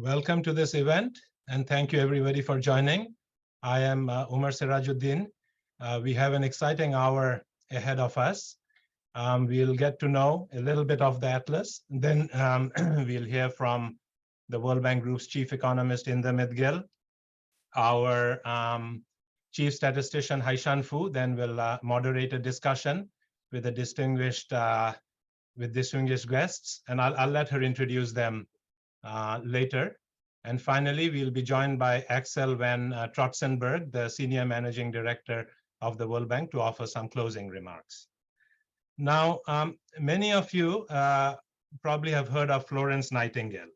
Welcome to this event, and thank you everybody for joining. I am Umar Serajuddin. We have an exciting hour ahead of us. We'll get to know a little bit of the Atlas, and then we'll hear from the World Bank Group's chief economist, Indermit Gill, our chief statistician, Haishan, then we'll moderate a discussion with the distinguished guests, and I'll let her introduce them later. And finally, we'll be joined by Axel van Trotsenberg, the Senior Managing Director of the World Bank, to offer some closing remarks. Now, many of you probably have heard of Florence Nightingale.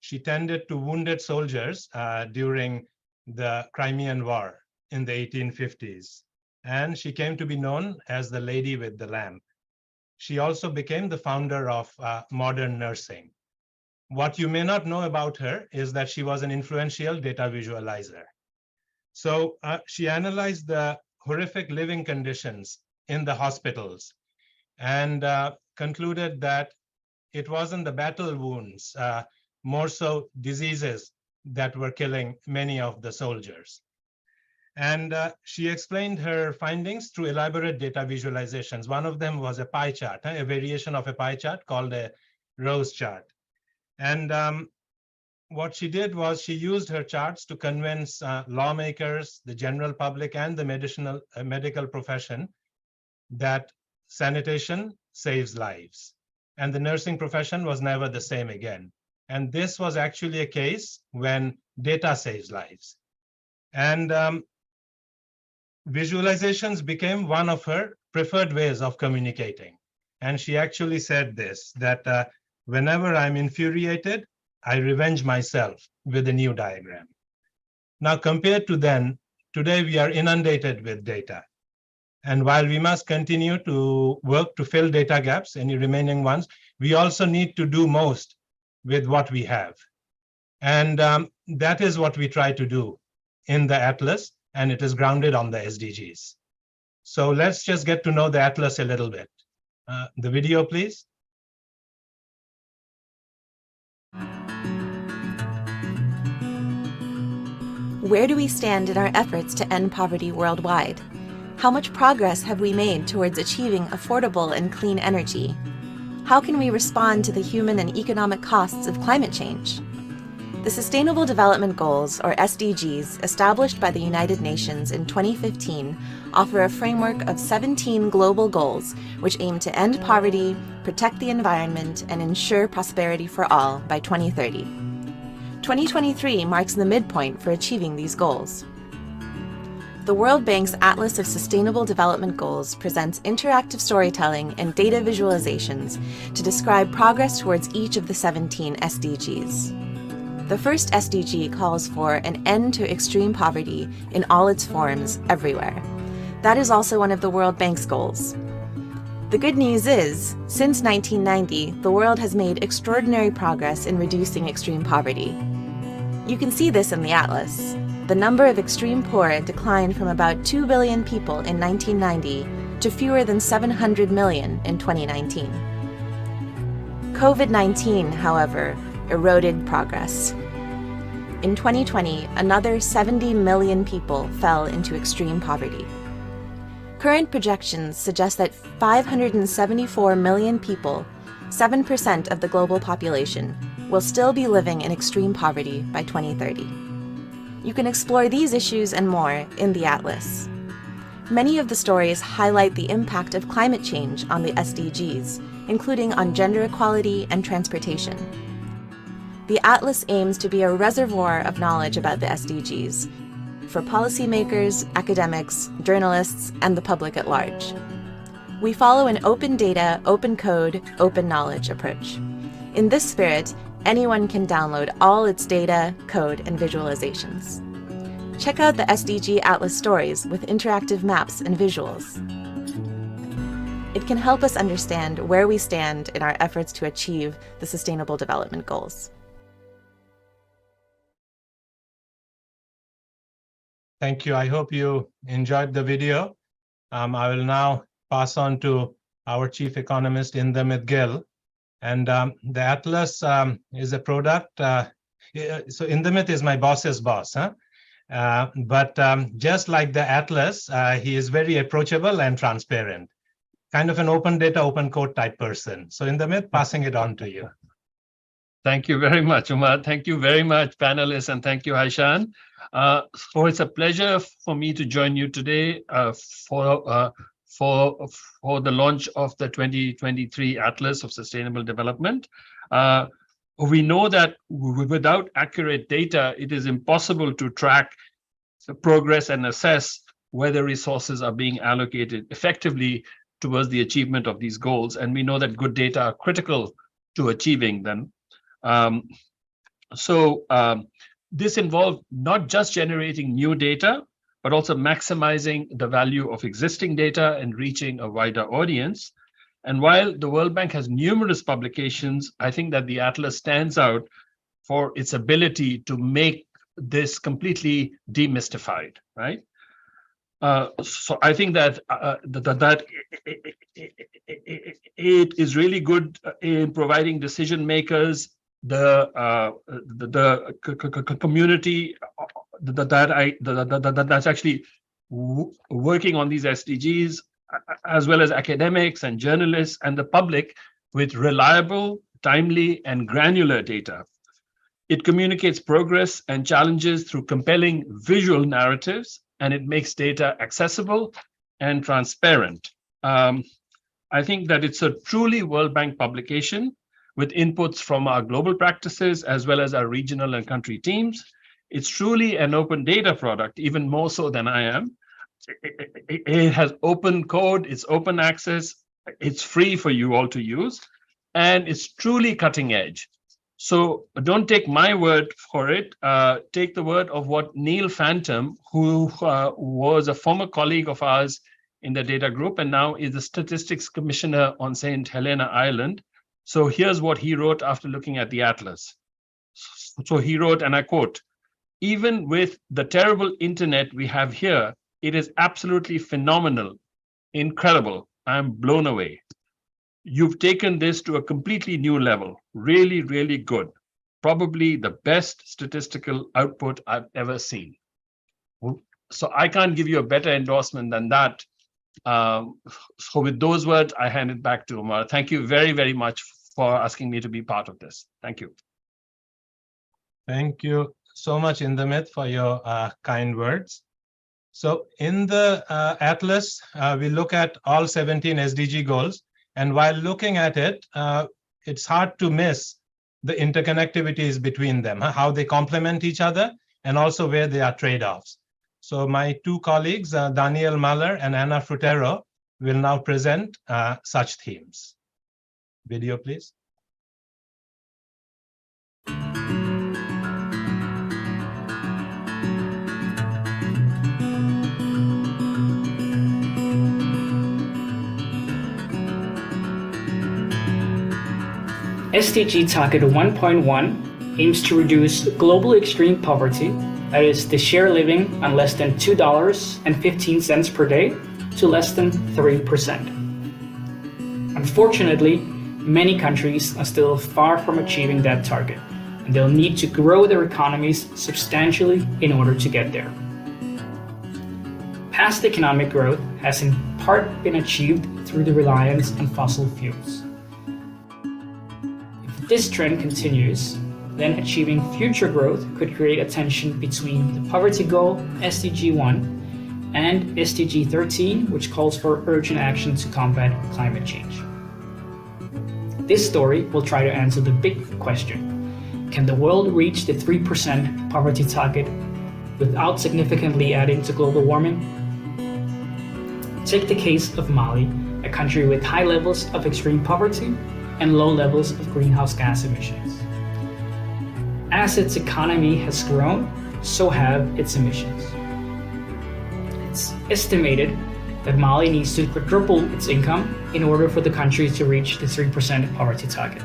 She tended to wounded soldiers during the Crimean War in the 1850s, and she came to be known as the Lady with the Lamp. She also became the founder of modern nursing. What you may not know about her is that she was an influential data visualizer. So she analyzed the horrific living conditions in the hospitals and concluded that it wasn't the battle wounds, more so diseases that were killing many of the soldiers. And she explained her findings through elaborate data visualizations. One of them was a pie chart, a variation of a pie chart called a rose chart. And what she did was she used her charts to convince lawmakers, the general public, and the medical profession that sanitation saves lives. And the nursing profession was never the same again. And this was actually a case when data saves lives. And visualizations became one of her preferred ways of communicating. And she actually said this, that whenever I'm infuriated, I revenge myself with a new diagram. Now, compared to then, today we are inundated with data. And while we must continue to work to fill data gaps, any remaining ones, we also need to do most with what we have. And that is what we try to do in the Atlas, and it is grounded on the SDGs. So let's just get to know the Atlas a little bit. The video, please. Where do we stand in our efforts to end poverty worldwide? How much progress have we made towards achieving affordable and clean energy? How can we respond to the human and economic costs of climate change? The Sustainable Development Goals, or SDGs, established by the United Nations in 2015, offer a framework of 17 global goals which aim to end poverty, protect the environment, and ensure prosperity for all by 2030. 2023 marks the midpoint for achieving these goals. The World Bank's Atlas of Sustainable Development Goals presents interactive storytelling and data visualizations to describe progress towards each of the 17 SDGs. The first SDG calls for an end to extreme poverty in all its forms, everywhere. That is also one of the World Bank's goals. The good news is, since 1990, the world has made extraordinary progress in reducing extreme poverty. You can see this in the Atlas. The number of extreme poor declined from about 2 billion people in 1990 to fewer than 700 million in 2019. COVID-19, however, eroded progress. In 2020, another 70 million people fell into extreme poverty. Current projections suggest that 574 million people, 7% of the global population, will still be living in extreme poverty by 2030. You can explore these issues and more in the Atlas. Many of the stories highlight the impact of climate change on the SDGs, including on gender equality and transportation. The Atlas aims to be a reservoir of knowledge about the SDGs for policymakers, academics, journalists, and the public at large. We follow an open data, open code, open knowledge approach. In this spirit, anyone can download all its data, code, and visualizations. Check out the SDG Atlas stories with interactive maps and visuals. It can help us understand where we stand in our efforts to achieve the Sustainable Development Goals. Thank you. I hope you enjoyed the video. I will now pass on to our chief economist, Indermit Gill. And the Atlas is a product So Indermit is my boss's boss, huh? But just like the Atlas, he is very approachable and transparent, kind of an open data, open code type person. So Indermit, passing it on to you. Thank you very much, Umar. Thank you very much, panelists, and thank you, Haishan. So it's a pleasure for me to join you today for the launch of the 2023 Atlas of Sustainable Development. We know that without accurate data, it is impossible to track the progress and assess whether resources are being allocated effectively towards the achievement of these goals. And we know that good data are critical to achieving them. This involved not just generating new data, but also maximizing the value of existing data and reaching a wider audience. And while the World Bank has numerous publications, I think that the Atlas stands out for its ability to make this completely demystified, right? So I think that that it is really good in providing decision makers the community that's actually working on these SDGs, as well as academics and journalists and the public, with reliable, timely, and granular data. It communicates progress and challenges through compelling visual narratives, and it makes data accessible and transparent. I think that it's a truly World Bank publication with inputs from our global practices as well as our regional and country teams. It's truly an open data product, even more so than I am. It has open code, it's open access, it's free for you all to use, and it's truly cutting edge. So don't take my word for it. Take the word of what Neil Phantom, who was a former colleague of ours in the data group and now is the Statistics Commissioner on St. Helena Island. So here's what he wrote after looking at the Atlas. So he wrote, and I quote, "Even with the terrible internet we have here, it is absolutely phenomenal, incredible. I'm blown away. You've taken this to a completely new level. Really, really good. Probably the best statistical output I've ever seen." So I can't give you a better endorsement than that. So with those words, I hand it back to Umar. Thank you very, very much for asking me to be part of this. Thank you. Thank you so much, Indermit, for your kind words. So in the Atlas, we look at all 17 SDG goals. And while looking at it, it's hard to miss the interconnectivities between them, how they complement each other, and also where there are trade-offs. So my two colleagues, Daniel Mahler and Anna Frutero, will now present such themes. Video, please. SDG Target 1.1 aims to reduce global extreme poverty, that is, the share living on less than $2.15 per day, to less than 3%. Unfortunately, many countries are still far from achieving that target, and they'll need to grow their economies substantially in order to get there. Past economic growth has in part been achieved through the reliance on fossil fuels. If this trend continues, then achieving future growth could create a tension between the poverty goal, SDG 1, and SDG 13, which calls for urgent action to combat climate change. This story will try to answer the big question: can the world reach the 3% poverty target without significantly adding to global warming? Take the case of Mali, a country with high levels of extreme poverty and low levels of greenhouse gas emissions. As its economy has grown, so have its emissions. It's estimated that Mali needs to quadruple its income in order for the country to reach the 3% poverty target.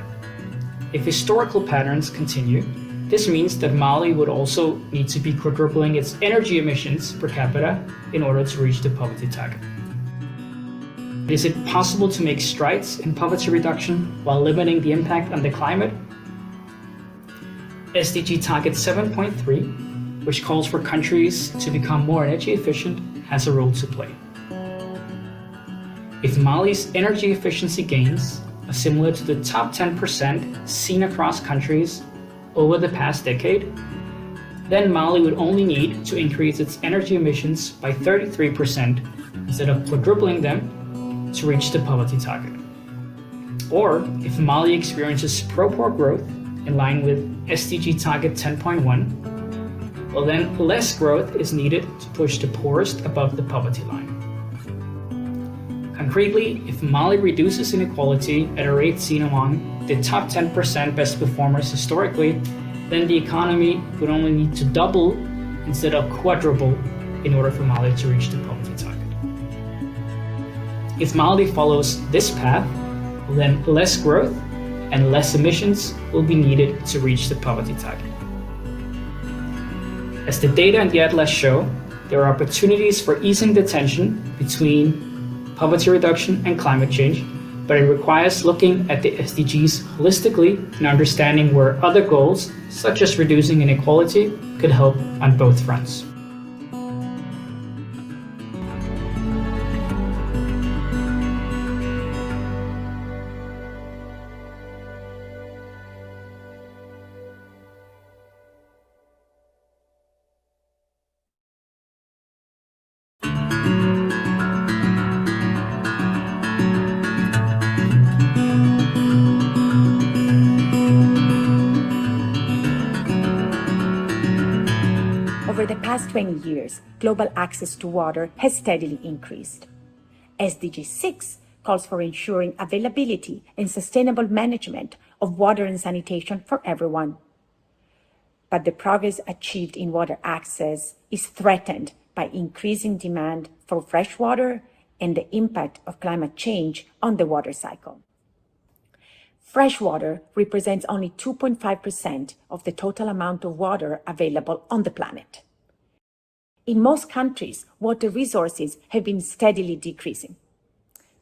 If historical patterns continue, this means that Mali would also need to be quadrupling its energy emissions per capita in order to reach the poverty target. Is it possible to make strides in poverty reduction while limiting the impact on the climate? SDG Target 7.3, which calls for countries to become more energy efficient, has a role to play. If Mali's energy efficiency gains are similar to the top 10% seen across countries over the past decade, then Mali would only need to increase its energy emissions by 33% instead of quadrupling them to reach the poverty target. Or if Mali experiences pro-poor growth in line with SDG Target 10.1, well then less growth is needed to push the poorest above the poverty line. Concretely, if Mali reduces inequality at a rate seen among the top 10% best performers historically, then the economy would only need to double instead of quadruple in order for Mali to reach the poverty target. If Mali follows this path, then less growth and less emissions will be needed to reach the poverty target. As the data in the Atlas show, there are opportunities for easing the tension between poverty reduction and climate change, but it requires looking at the SDGs holistically and understanding where other goals, such as reducing inequality, could help on both fronts. Over the past 20 years, global access to water has steadily increased. SDG 6 calls for ensuring availability and sustainable management of water and sanitation for everyone. But the progress achieved in water access is threatened by increasing demand for fresh water and the impact of climate change on the water cycle. Fresh water represents only 2.5% of the total amount of water available on the planet. In most countries, water resources have been steadily decreasing.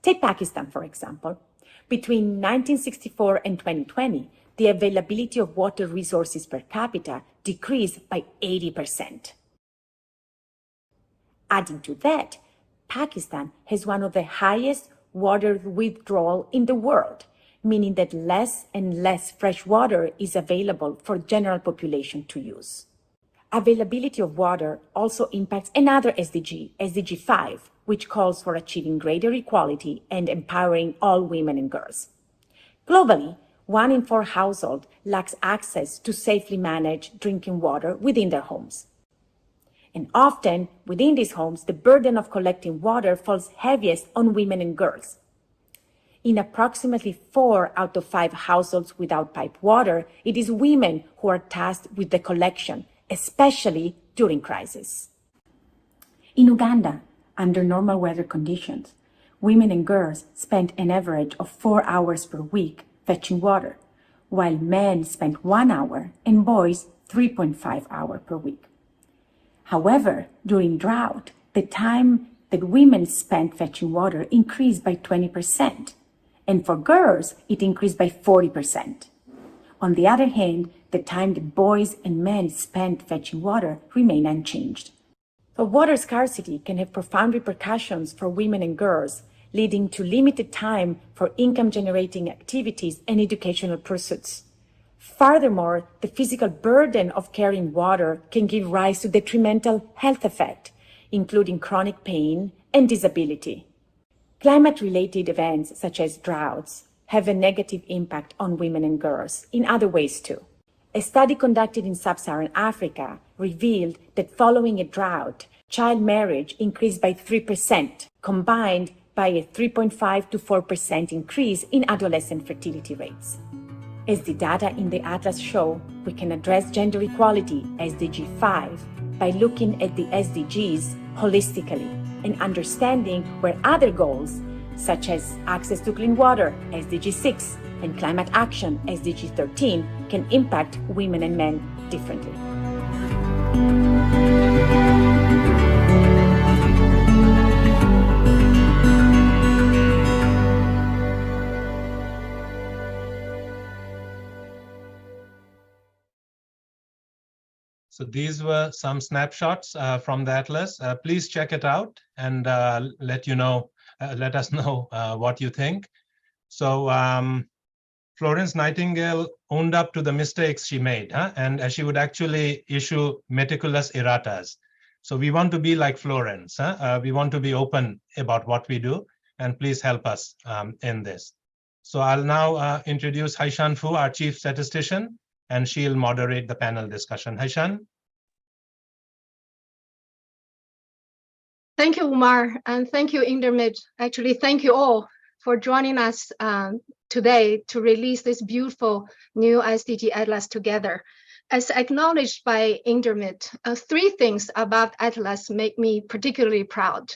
Take Pakistan, for example. Between 1964 and 2020, the availability of water resources per capita decreased by 80%. Adding to that, Pakistan has one of the highest water withdrawal in the world, meaning that less and less fresh water is available for general population to use. Availability of water also impacts another SDG, SDG 5, which calls for achieving greater equality and empowering all women and girls. Globally, 1 in 4 households lacks access to safely managed drinking water within their homes. And often, within these homes, the burden of collecting water falls heaviest on women and girls. In approximately 4 out of 5 households without piped water, it is women who are tasked with the collection, especially during crisis. In Uganda, under normal weather conditions, women and girls spend an average of 4 hours per week fetching water, while men spend 1 hour and boys 3.5 hours per week. However, during drought, the time that women spent fetching water increased by 20%, and for girls, it increased by 40%. On the other hand, the time that boys and men spent fetching water remained unchanged. So water scarcity can have profound repercussions for women and girls, leading to limited time for income-generating activities and educational pursuits. Furthermore, the physical burden of carrying water can give rise to detrimental health effects, including chronic pain and disability. Climate-related events such as droughts have a negative impact on women and girls in other ways too. A study conducted in sub-Saharan Africa revealed that following a drought, child marriage increased by 3%, combined by a 3.5 to 4% increase in adolescent fertility rates. As the data in the Atlas show, we can address gender equality, SDG 5, by looking at the SDGs holistically and understanding where other goals, such as access to clean water, SDG 6, and climate action, SDG 13, can impact women and men differently. So these were some snapshots from the Atlas. Please check it out and let us know what you think. So Florence Nightingale owned up to the mistakes she made, and she would actually issue meticulous erratas. So we want to be like Florence. We want to be open about what we do, and please help us in this. So I'll now introduce Haishan Fu, our chief statistician, and she'll moderate the panel discussion. Haishan? Thank you, Umar, and thank you, Indermit. Actually, thank you all for joining us today to release this beautiful new SDG Atlas together. As acknowledged by Indermit, 3 things about Atlas make me particularly proud.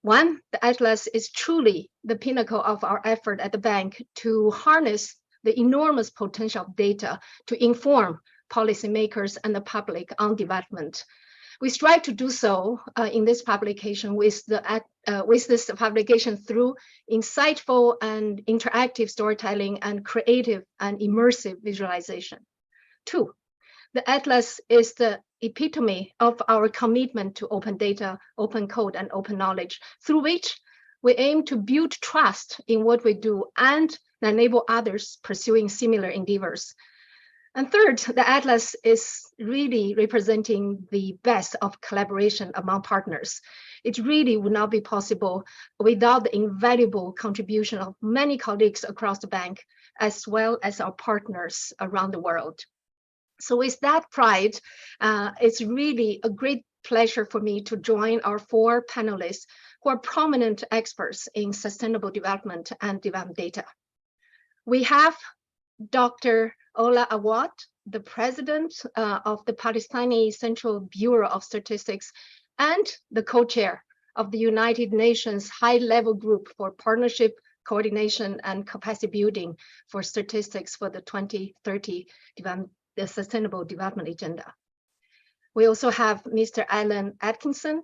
1, the Atlas is truly the pinnacle of our effort at the bank to harness the enormous potential of data to inform policymakers and the public on development. We strive to do so in this publication with this publication through insightful and interactive storytelling and creative and immersive visualization. 2, the Atlas is the epitome of our commitment to open data, open code, and open knowledge, through which we aim to build trust in what we do and enable others pursuing similar endeavors. And 3rd, the Atlas is really representing the best of collaboration among partners. It really would not be possible without the invaluable contribution of many colleagues across the bank, as well as our partners around the world. So with that pride, it's really a great pleasure for me to join our 4 panelists who are prominent experts in sustainable development and development data. We have Dr. Ola Awad, the president of the Palestinian Central Bureau of Statistics and the co-chair of the United Nations High-Level Group for Partnership, Coordination, and Capacity Building for Statistics for the 2030 the Sustainable Development Agenda. We also have Mr. Alan AtKisson,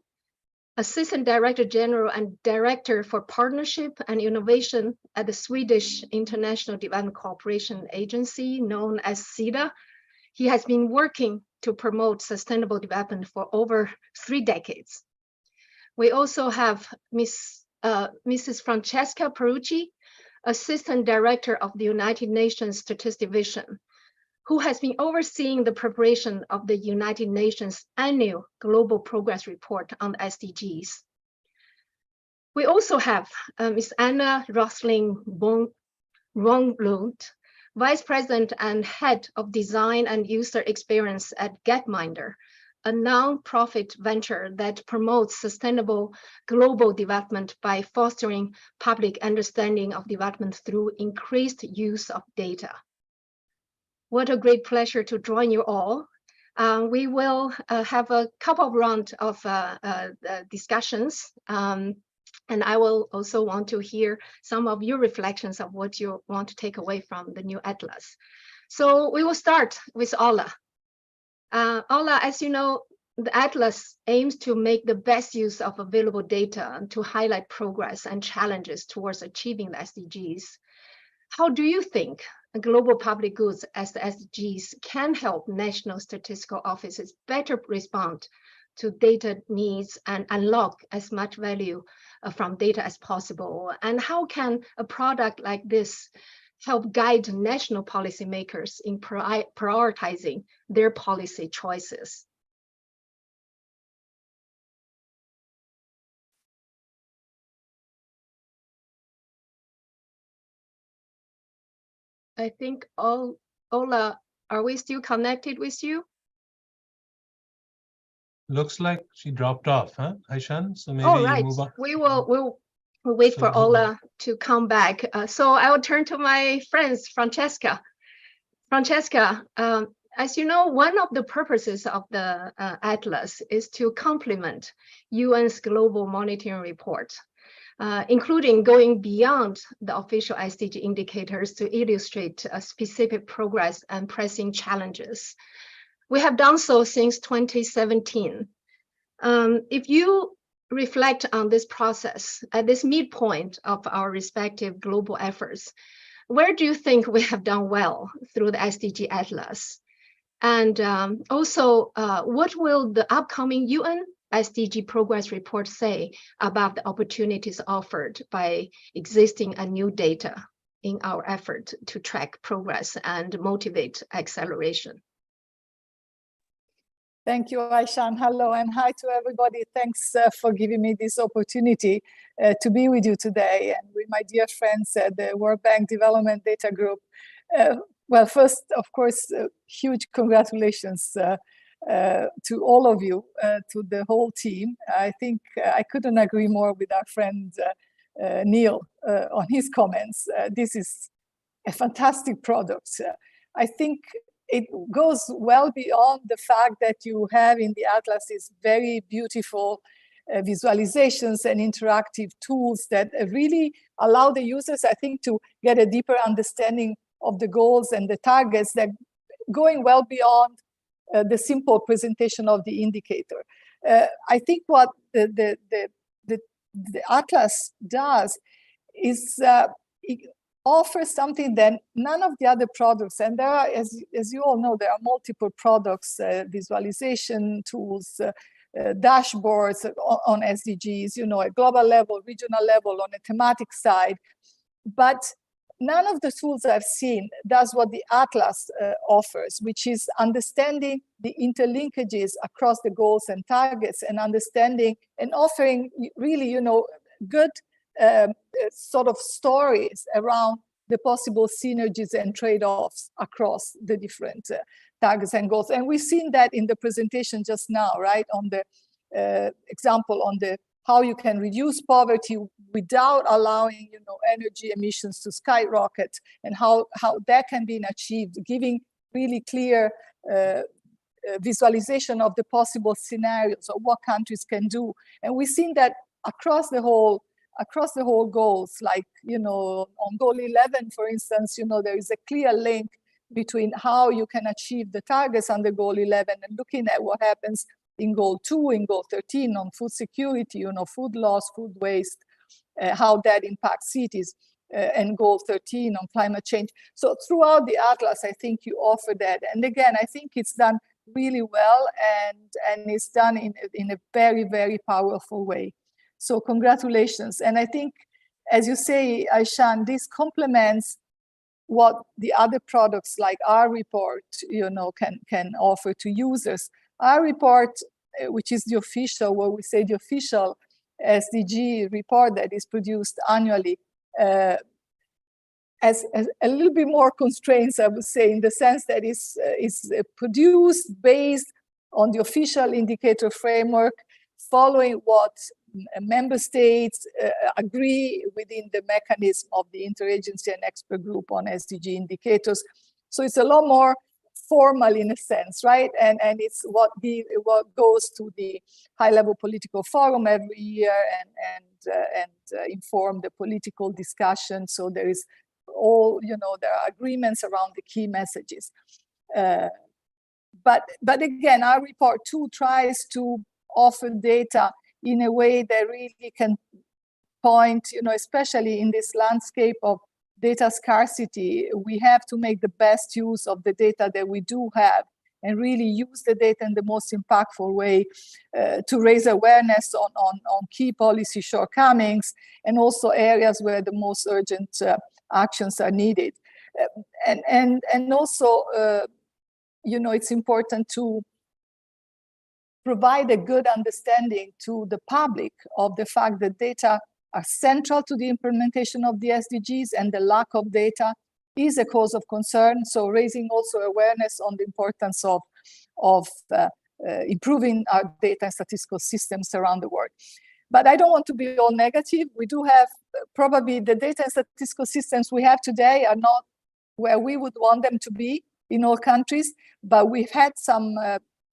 Assistant Director General and Director for Partnership and Innovation at the Swedish International Development Cooperation Agency, known as SIDA. He has been working to promote sustainable development for over 3 decades. We also have Mrs. Francesca Perucci, Assistant Director of the United Nations Statistics Division, who has been overseeing the preparation of the United Nations Annual Global Progress Report on the SDGs. We also have Ms. Anna Rosling Rönnlund, Vice President and Head of Design and User Experience at Gapminder, a non-profit venture that promotes sustainable global development by fostering public understanding of development through increased use of data. What a great pleasure to join you all. We will have a couple of rounds of discussions, and I will also want to hear some of your reflections of what you want to take away from the new Atlas. So we will start with Ola. Ola, as you know, the Atlas aims to make the best use of available data to highlight progress and challenges towards achieving the SDGs. How do you think global public goods as the SDGs can help national statistical offices better respond to data needs and unlock as much value from data as possible? And how can a product like this help guide national policymakers in prioritizing their policy choices? I think, Ola, are we still connected with you? Looks like she dropped off, huh, Haishan? So maybe right. you move on. We'll wait for Ola to come back. So I will turn to my friends, Francesca. Francesca, as you know, one of the purposes of the Atlas is to complement UN's Global Monitoring Report, including going beyond the official SDG indicators to illustrate specific progress and pressing challenges. We have done so since 2017. If you reflect on this process at this midpoint of our respective global efforts, where do you think we have done well through the SDG Atlas? And also, what will the upcoming UN SDG progress report say about the opportunities offered by existing and new data in our effort to track progress and motivate acceleration? Thank you, Haishan. Hello and hi to everybody. Thanks for giving me this opportunity to be with you today and with my dear friends at the World Bank Development Data Group. Well, first, of course, huge congratulations to all of you, to the whole team. I think I couldn't agree more with our friend Neil on his comments. This is a fantastic product. I think it goes well beyond the fact that you have in the Atlas these very beautiful visualizations and interactive tools that really allow the users, I think, to get a deeper understanding of the goals and the targets that going well beyond the simple presentation of the indicator. I think what the Atlas does is it offers something that none of the other products, and there are, as you all know, there are multiple products, visualization tools, dashboards on SDGs, you know, at global level, regional level, on a thematic side. But none of the tools I've seen does what the Atlas offers, which is understanding the interlinkages across the goals and targets, and understanding and offering really, you know, good sort of stories around the possible synergies and trade-offs across the different targets and goals. And we've seen that in the presentation just now, right? On the example on the how you can reduce poverty without allowing, you know, energy emissions to skyrocket, and how that can be achieved, giving really clear visualization of the possible scenarios of what countries can do. And we've seen that across the whole goals, like, you know, on goal 11, for instance, you know, there is a clear link between how you can achieve the targets under goal 11 and looking at what happens in goal 2, in goal 13 on food security, you know, food loss, food waste, how that impacts cities, and goal 13 on climate change. So throughout the Atlas, I think you offer that. And again, I think it's done really well, and it's done in a very, very powerful way. So congratulations. And I think, as you say, Haishan, this complements what the other products like our report, you know, can offer to users. Our report, which is the official, where we say the official SDG report that is produced annually, has a little bit more constraints, I would say, in the sense that it's produced based on the official indicator framework, following what member states agree within the mechanism of the interagency and expert group on SDG indicators. So it's a lot more formal in a sense, right? And it's what goes to the high-level political forum every year and inform the political discussion. So there is all, you know, there are agreements around the key messages. But again, our report too tries to offer data in a way that really can point, you know, especially in this landscape of data scarcity, we have to make the best use of the data that we do have and really use the data in the most impactful way to raise awareness on key policy shortcomings and also areas where the most urgent actions are needed. And also, you know, it's important to provide a good understanding to the public of the fact that data are central to the implementation of the SDGs, and the lack of data is a cause of concern. So raising also awareness on the importance of improving our data and statistical systems around the world. But I don't want to be all negative. We do have probably the data and statistical systems we have today are not where we would want them to be in all countries, but we've had some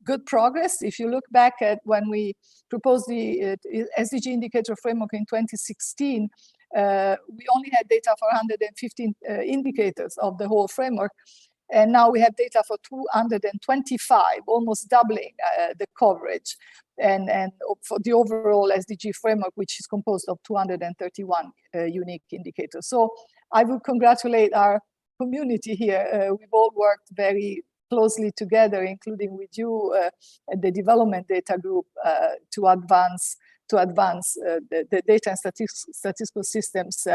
good progress. If you look back at when we proposed the SDG indicator framework in 2016, we only had data for 115 indicators of the whole framework. And now we have data for 225, almost doubling the coverage. And for the overall SDG framework, which is composed of 231 unique indicators. So I will congratulate our community here. We've all worked very closely together, including with you at the Development Data Group, to advance the data and statistical systems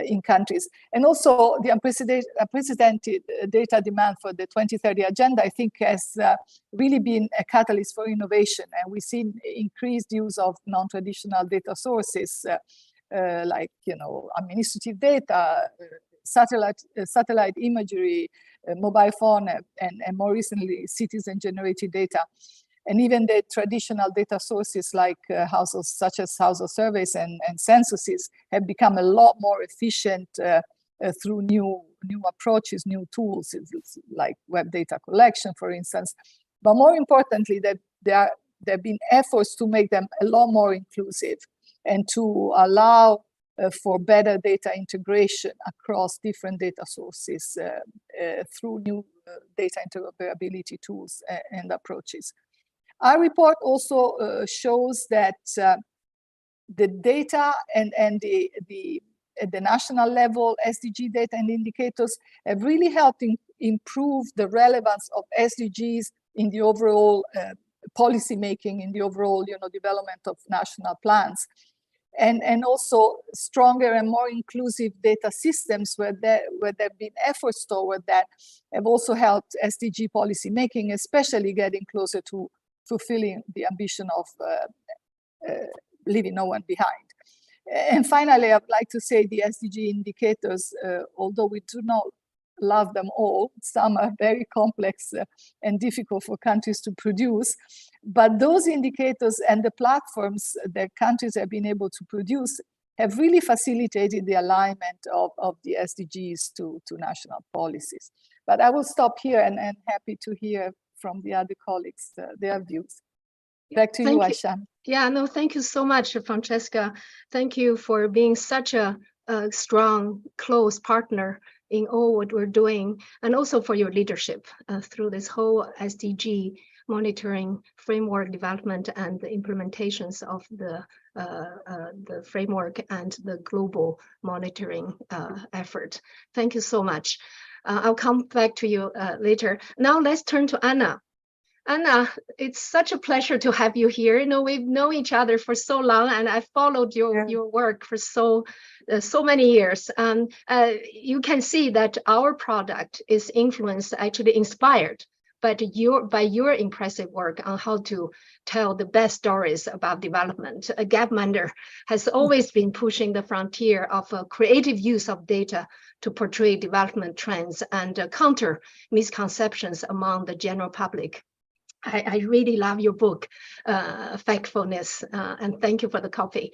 in countries. And also the unprecedented data demand for the 2030 agenda, I think, has really been a catalyst for innovation. And we've seen increased use of non-traditional data sources, like, administrative data, satellite imagery, mobile phone, and more recently, citizen-generated data. And even the traditional data sources like such as household surveys and censuses have become a lot more efficient through new approaches, new tools, like web data collection, for instance. But more importantly, that there have been efforts to make them a lot more inclusive and to allow for better data integration across different data sources through new data interoperability tools and approaches. Our report also shows that the data and the at the national level, SDG data and indicators have really helped improve the relevance of SDGs in the overall policy making, in the overall development of national plans. And also stronger and more inclusive data systems where there have been efforts toward that have also helped SDG policy making, especially getting closer to fulfilling the ambition of leaving no one behind. And finally, I'd like to say the SDG indicators, although we do not love them all, some are very complex and difficult for countries to produce, but those indicators and the platforms that countries have been able to produce have really facilitated the alignment of the SDGs to national policies. But I will stop here and happy to hear from the other colleagues, their views. Back to you, Haishan. Yeah, no, thank you so much, Francesca. Thank you for being such a strong, close partner in all what we're doing, and also for your leadership through this whole SDG monitoring framework development and the implementations of the framework and the global monitoring effort. Thank you so much. I'll come back to you later. Now let's turn to Anna. Anna, it's such a pleasure to have you here. We've known each other for so long, and I've followed your work for so many years. You can see that our product is influenced, actually inspired, by your impressive work on how to tell the best stories about development. Gapminder has always been pushing the frontier of creative use of data to portray development trends and counter misconceptions among the general public. I really love your book, Factfulness, and thank you for the copy.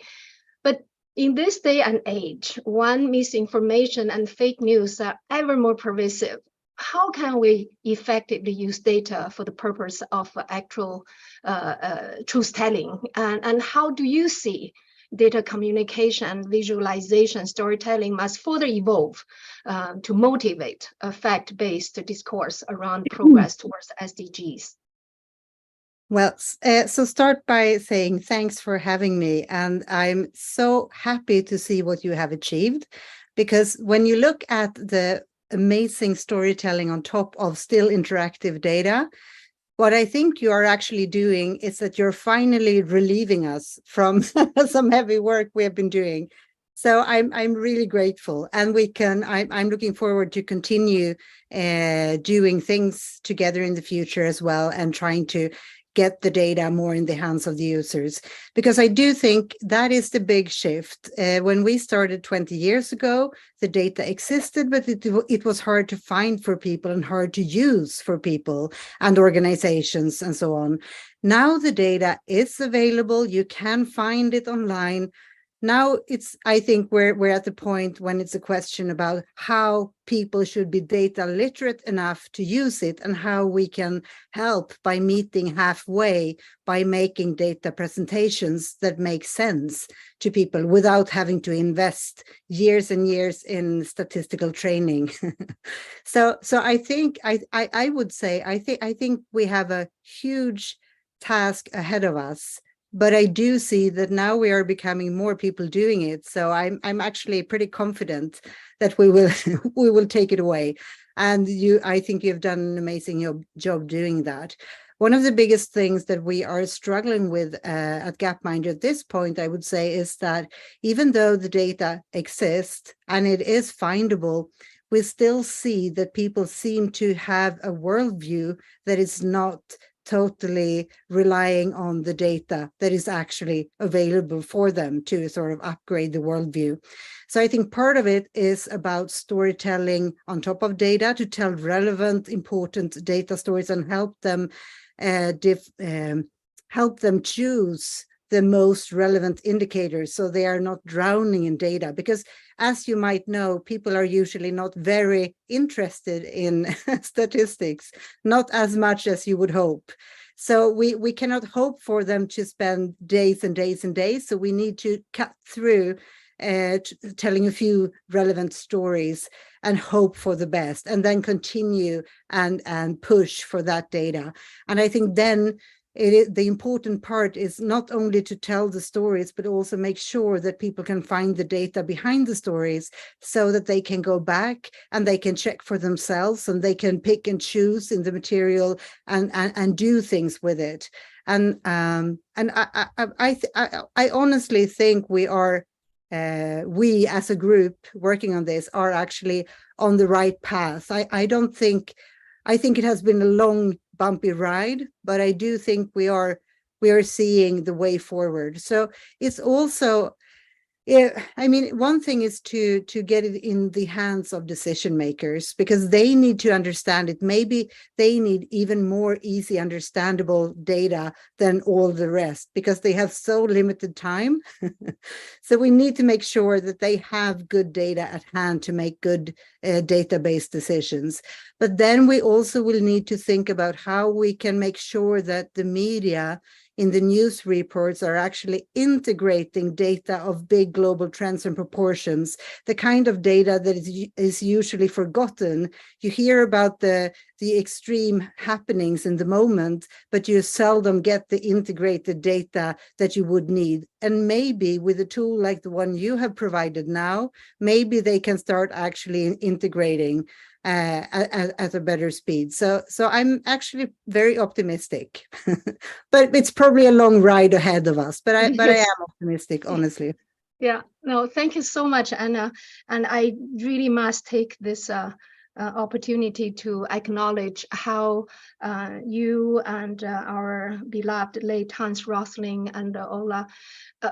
But in this day and age, when misinformation and fake news are ever more pervasive, how can we effectively use data for the purpose of actual truth-telling? And how do you see data communication, visualization, storytelling must further evolve to motivate a fact-based discourse around progress towards SDGs? Well, so start by saying thanks for having me. And I'm so happy to see what you have achieved, because when you look at the amazing storytelling on top of still interactive data, what I think you are actually doing is that you're finally relieving us from some heavy work we have been doing. So I'm really grateful, and I'm looking forward to continue doing things together in the future as well, and trying to get the data more in the hands of the users, because I do think that is the big shift. When we started 20 years ago, the data existed, but it was hard to find for people and hard to use for people and organizations and so on. Now the data is available. You can find it online. Now I think we're at the point when it's a question about how people should be data literate enough to use it, and how we can help by meeting halfway by making data presentations that make sense to people without having to invest years and years in statistical training. So I think I would say I think we have a huge task ahead of us. But I do see that now we are becoming more people doing it. So I'm actually pretty confident that we will take it away. And I think you've done an amazing job doing that. One of the biggest things that we are struggling with at Gapminder at this point, I would say, is that even though the data exists and it is findable, we still see that people seem to have a worldview that is not totally relying on the data that is actually available for them to sort of upgrade the worldview. So I think part of it is about storytelling on top of data to tell relevant, important data stories and help them choose the most relevant indicators so they are not drowning in data. Because as you might know, people are usually not very interested in statistics, not as much as you would hope. So we cannot hope for them to spend days and days and days. So we need to cut through telling a few relevant stories and hope for the best, and then continue and push for that data. And I think then the important part is not only to tell the stories, but also make sure that people can find the data behind the stories so that they can go back and they can check for themselves and they can pick and choose in the material and do things with it. And I honestly think we as a group working on this are actually on the right path. I think it has been a long, bumpy ride, but I do think we are seeing the way forward. So it's also, I mean, one thing is to get it in the hands of decision makers, because they need to understand it. Maybe they need even more easy, understandable data than all the rest, because they have so limited time. So we need to make sure that they have good data at hand to make good database decisions. But then we also will need to think about how we can make sure that the media in the news reports are actually integrating data of big global trends and proportions, the kind of data that is usually forgotten. You hear about the extreme happenings in the moment, but you seldom get the integrated data that you would need. And maybe with a tool like the one you have provided now, maybe they can start actually integrating at a better speed. So I'm actually very optimistic, but it's probably a long ride ahead of us. But I am optimistic, honestly. Yeah, no, thank you so much, Anna. And I really must take this opportunity to acknowledge how you and our beloved late Hans Rosling and Ola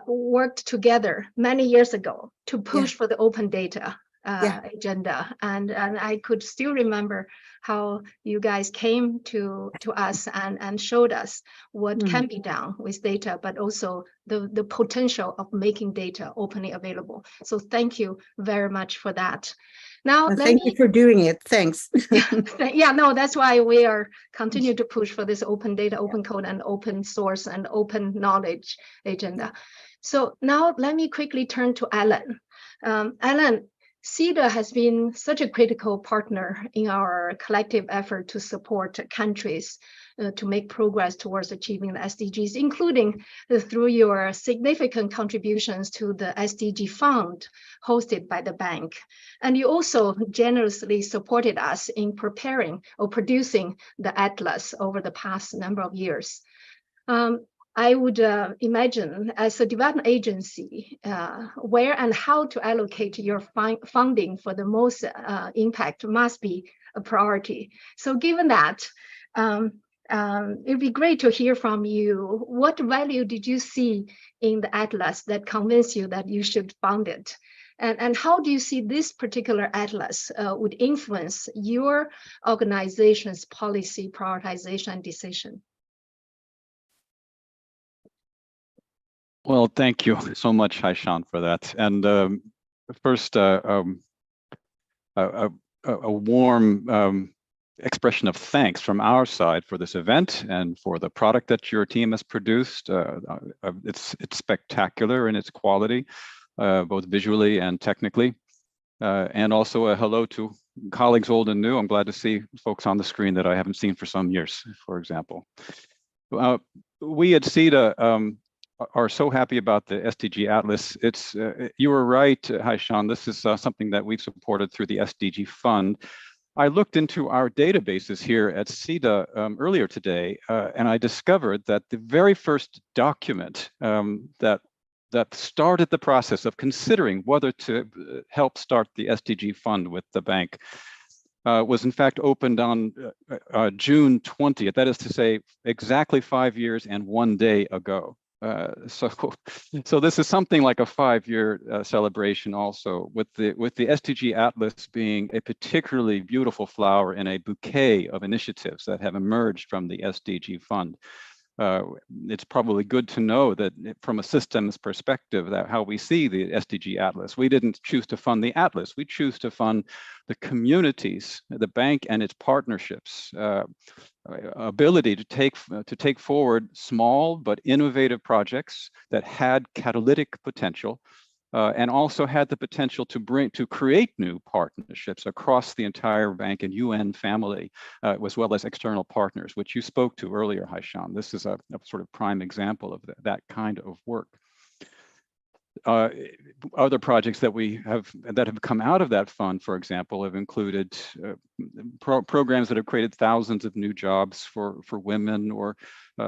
worked together many years ago to push for the open data agenda, and I could still remember how you guys came to us and showed us what can be done with data, but also the potential of making data openly available. So thank you very much for that. Now, thank you for doing it. Thanks. Yeah, no, that's why we are continue to push for this open data, open code, and open source and open knowledge agenda. So now let me quickly turn to Alan. Alan, SIDA has been such a critical partner in our collective effort to support countries to make progress towards achieving the SDGs, including through your significant contributions to the SDG fund hosted by the bank. And you also generously supported us in preparing or producing the Atlas over the past number of years. I would imagine, as a development agency, where and how to allocate your funding for the most impact must be a priority. So given that, it'd be great to hear from you. What value did you see in the Atlas that convinced you that you should fund it? And how do you see this particular Atlas would influence your organization's policy prioritization and decision? Well, thank you so much, Haishan, for that. And first, a warm expression of thanks from our side for this event and for the product that your team has produced. It's spectacular in its quality, both visually and technically. And also a hello to colleagues old and new. I'm glad to see folks on the screen that I haven't seen for some years, for example. We at SIDA are so happy about the SDG Atlas. You were right, Haishan, this is something that we've supported through the SDG fund. I looked into our databases here at SIDA earlier today, and I discovered that the very first document that started the process of considering whether to help start the SDG fund with the bank was in fact opened on June 20th. That is to say, exactly 5 years and 1 day ago. So this is something like a 5-year celebration also, with the SDG Atlas being a particularly beautiful flower in a bouquet of initiatives that have emerged from the SDG fund. It's probably good to know that from a systems perspective, that how we see the SDG Atlas, we didn't choose to fund the Atlas, we choose to fund the communities, the bank and its partnerships, ability to take forward small but innovative projects that had catalytic potential, and also had the potential to create new partnerships across the entire bank and UN family, as well as external partners, which you spoke to earlier, Haishan. This is a sort of prime example of that kind of work. Other projects that have come out of that fund, for example, have included programs that have created thousands of new jobs for women, or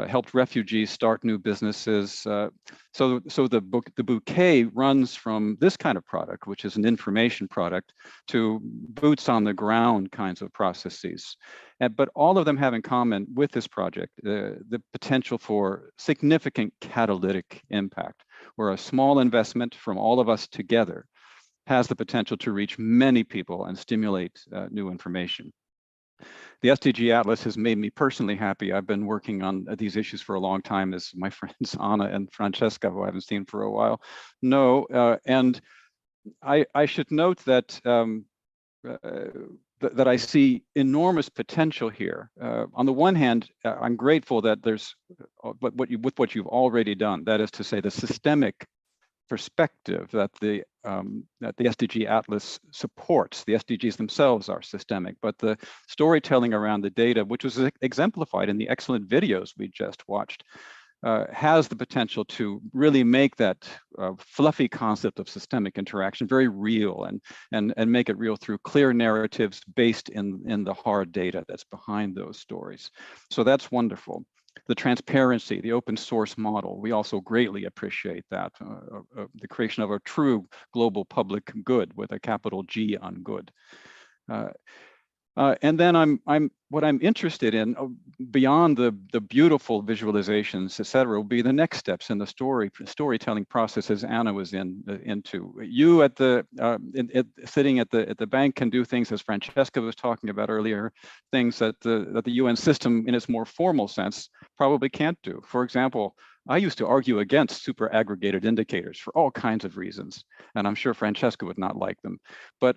helped refugees start new businesses. So the bouquet runs from this kind of product, which is an information product, to boots on the ground kinds of processes. But all of them have in common with this project the potential for significant catalytic impact, where a small investment from all of us together has the potential to reach many people and stimulate new information. The SDG Atlas has made me personally happy. I've been working on these issues for a long time, as my friends Anna and Francesca, who I haven't seen for a while, know. And I should note that that I see enormous potential here. On the one hand, I'm grateful that there's what you've already done. That is to say, the systemic perspective that the SDG Atlas supports. The SDGs themselves are systemic, but the storytelling around the data, which was exemplified in the excellent videos we just watched, has the potential to really make that fluffy concept of systemic interaction very real, and make it real through clear narratives based in the hard data that's behind those stories. So that's wonderful. The transparency, the open source model, we also greatly appreciate that, the creation of a true global public good with a capital G on good. And then what I'm interested in, beyond the beautiful visualizations, et cetera, will be the next steps in the storytelling process, as Anna was into. You sitting at the bank can do things, as Francesca was talking about earlier, things that the UN system, in its more formal sense, probably can't do. For example, I used to argue against super aggregated indicators for all kinds of reasons, and I'm sure Francesca would not like them, but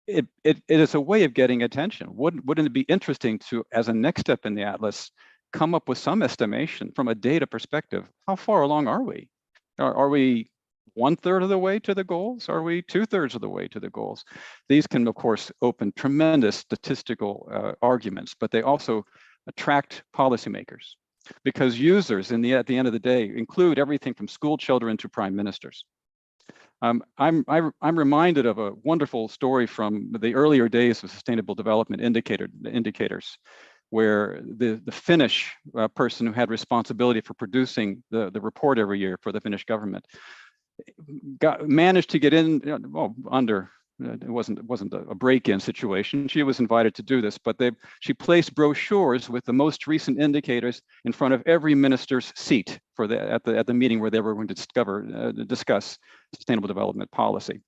it is a way of getting attention. Wouldn't it be interesting to, as a next step in the Atlas, come up with some estimation from a data perspective? How far along are we? Are we 1/3 of the way to the goals? Are we 2/3 of the way to the goals? These can, of course, open tremendous statistical arguments, but they also attract policymakers, because users at the end of the day include everything from school children to prime ministers. I'm reminded of a wonderful story from the earlier days of sustainable development indicators, where the Finnish person who had responsibility for producing the report every year for the Finnish government managed to get in, it wasn't a break-in situation. She was invited to do this, but she placed brochures with the most recent indicators in front of every minister's seat at the meeting where they were going to discuss sustainable development policy.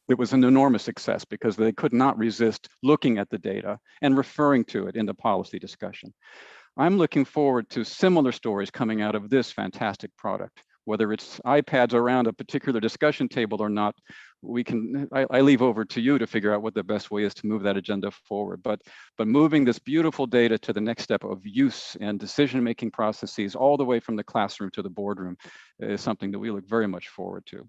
It was an enormous success because they could not resist looking at the data and referring to it in the policy discussion. I'm looking forward to similar stories coming out of this fantastic product. Whether it's iPads around a particular discussion table or not, I leave over to you to figure out what the best way is to move that agenda forward. But moving this beautiful data to the next step of use and decision-making processes, all the way from the classroom to the boardroom, is something that we look very much forward to.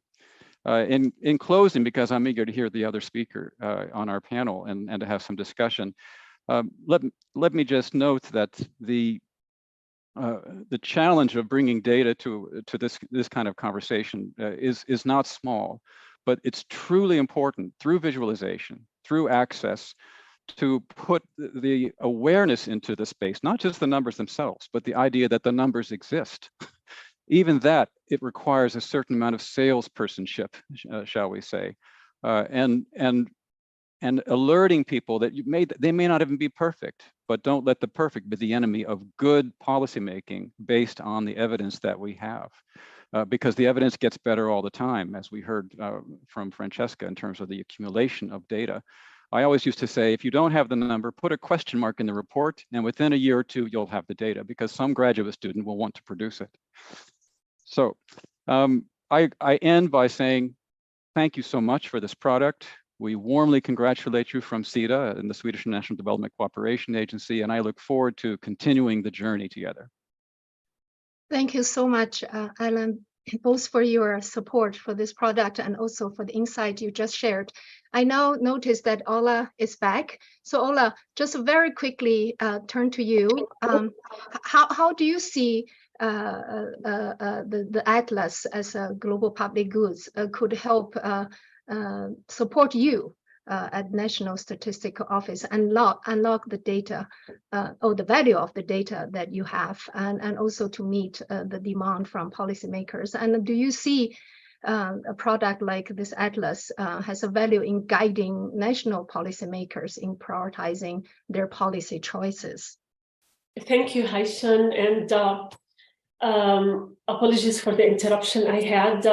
In closing, because I'm eager to hear the other speaker on our panel and to have some discussion, let me just note that the challenge of bringing data to this kind of conversation is not small, but it's truly important through visualization, through access, to put the awareness into the space, not just the numbers themselves, but the idea that the numbers exist. Even that, it requires a certain amount of salespersonship, shall we say, and alerting people that they may not even be perfect, but don't let the perfect be the enemy of good policymaking based on the evidence that we have. Because the evidence gets better all the time, as we heard from Francesca in terms of the accumulation of data. I always used to say, if you don't have the number, put a question mark in the report, and within a year or two, you'll have the data, because some graduate student will want to produce it. So I end by saying, thank you so much for this product. We warmly congratulate you from SIDA and the Swedish National Development Cooperation Agency, and I look forward to continuing the journey together. Thank you so much, Alan, both for your support for this product and also for the insight you just shared. I now notice that Ola is back. So Ola, just very quickly turn to you. How do you see the Atlas as a global public goods could help support you at National Statistical Office and unlock the data or the value of the data that you have, and also to meet the demand from policymakers? And do you see a product like this Atlas has a value in guiding national policymakers in prioritizing their policy choices? Thank you, Haishan, and apologies for the interruption I had.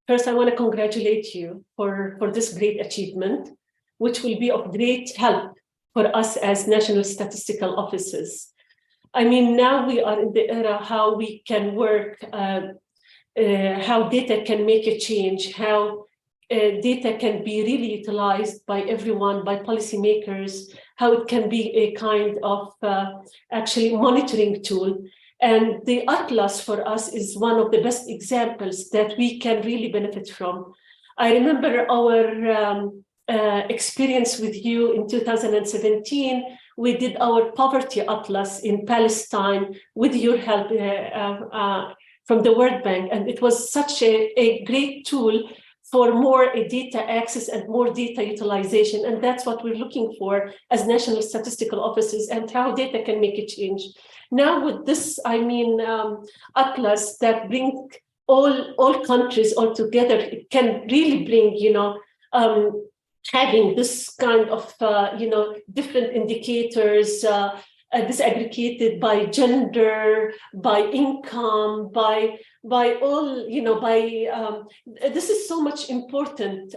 First, I want to congratulate you for this great achievement, which will be of great help for us as national statistical offices. I mean, now we are in the era how we can work, how data can make a change, how data can be really utilized by everyone, by policymakers, how it can be a kind of actually monitoring tool. And the Atlas for us is one of the best examples that we can really benefit from. I remember our experience with you in 2017. We did our poverty atlas in Palestine with your help from the World Bank. And it was such a great tool for more data access and more data utilization. And that's what we're looking for as national statistical offices, and how data can make a change. Now with this, I mean, Atlas that bring all countries all together, it can really bring, you know, having this kind of, you know, different indicators, disaggregated by gender, by income, by all, you know, this is so much important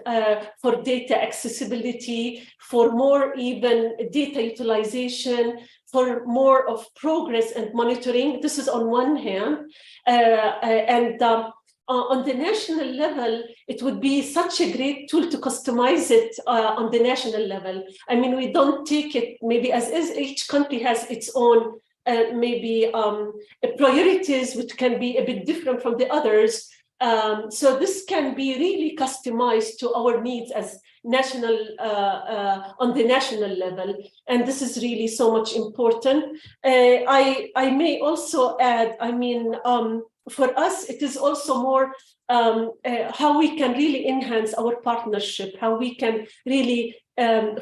for data accessibility, for more even data utilization, for more of progress and monitoring. This is on one hand, on the national level, it would be such a great tool to customize it on the national level. I mean, we don't take it maybe as is. Each country has its own maybe priorities, which can be a bit different from the others. So this can be really customized to our needs as national on the national level, and this is really so much important. I may also add, I mean, for us, it is also more how we can really enhance our partnership, how we can really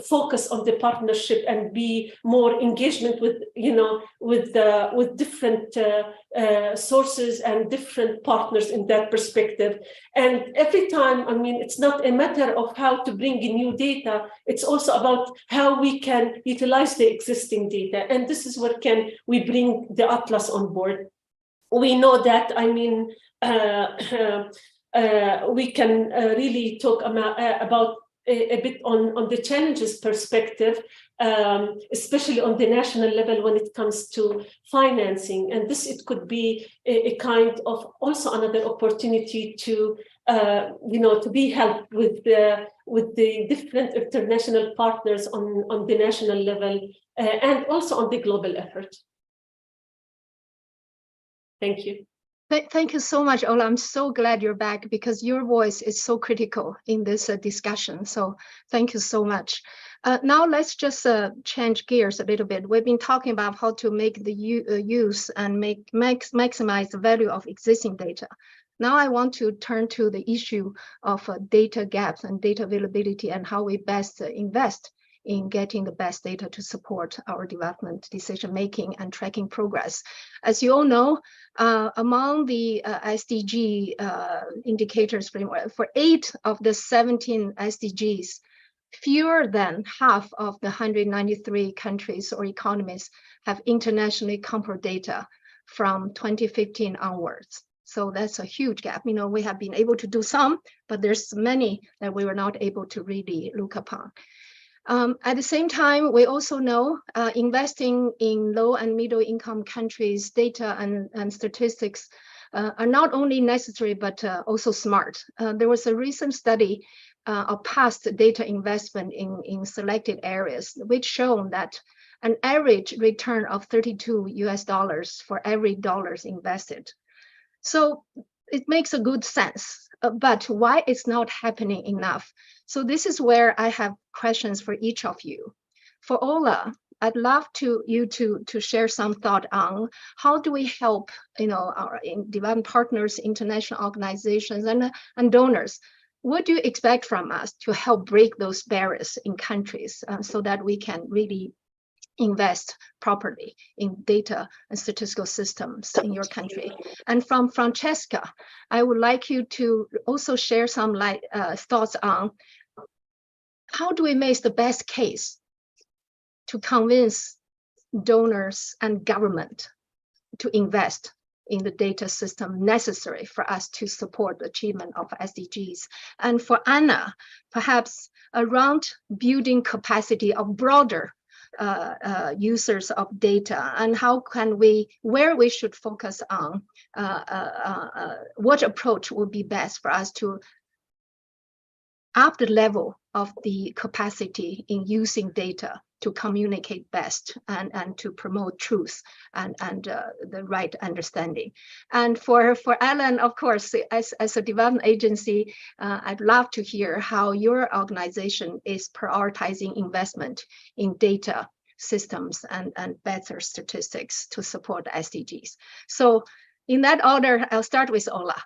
focus on the partnership and be more engagement with, you know, with different sources and different partners in that perspective. And every time, I mean, it's not a matter of how to bring in new data, it's also about how we can utilize the existing data. And this is where can we bring the Atlas on board. We know that, I mean, we can really talk about a bit on the challenges perspective, especially on the national level when it comes to financing. And this, it could be a kind of also another opportunity to, you know, to be helped with the different international partners on the national level and also on the global effort. Thank you. Thank you so much, Ola. I'm so glad you're back because your voice is so critical in this discussion. So thank you so much. Now let's just change gears a little bit. We've been talking about how to make the use and maximize the value of existing data. Now I want to turn to the issue of data gaps and data availability and how we best invest in getting the best data to support our development decision-making and tracking progress. As you all know, among the SDG indicators framework, for 8 of the 17 SDGs, fewer than half of the 193 countries or economies have internationally comparable data from 2015 onwards. So that's a huge gap. You know, we have been able to do some, but there's many that we were not able to really look upon. At the same time, we also know investing in low and middle income countries, data and statistics are not only necessary, but also smart. There was a recent study of past data investment in selected areas, which shown that an average return of $32 for every dollar invested. So it makes a good sense, but why it's not happening enough? So this is where I have questions for each of you. For Ola, I'd love you to share some thought on how do we help, you know, our development partners, international organizations, and donors. What do you expect from us to help break those barriers in countries so that we can really invest properly in data and statistical systems in your country? And from Francesca, I would like you to also share some thoughts on how do we make the best case to convince donors and government to invest in the data system necessary for us to support the achievement of SDGs. And for Anna, perhaps around building capacity of broader users of data, and how can where we should focus on, what approach would be best for us to up the level of the capacity in using data to communicate best and to promote truth and the right understanding. And for Alan, of course, as a development agency, I'd love to hear how your organization is prioritizing investment in data systems and better statistics to support the SDGs. So in that order, I'll start with Ola.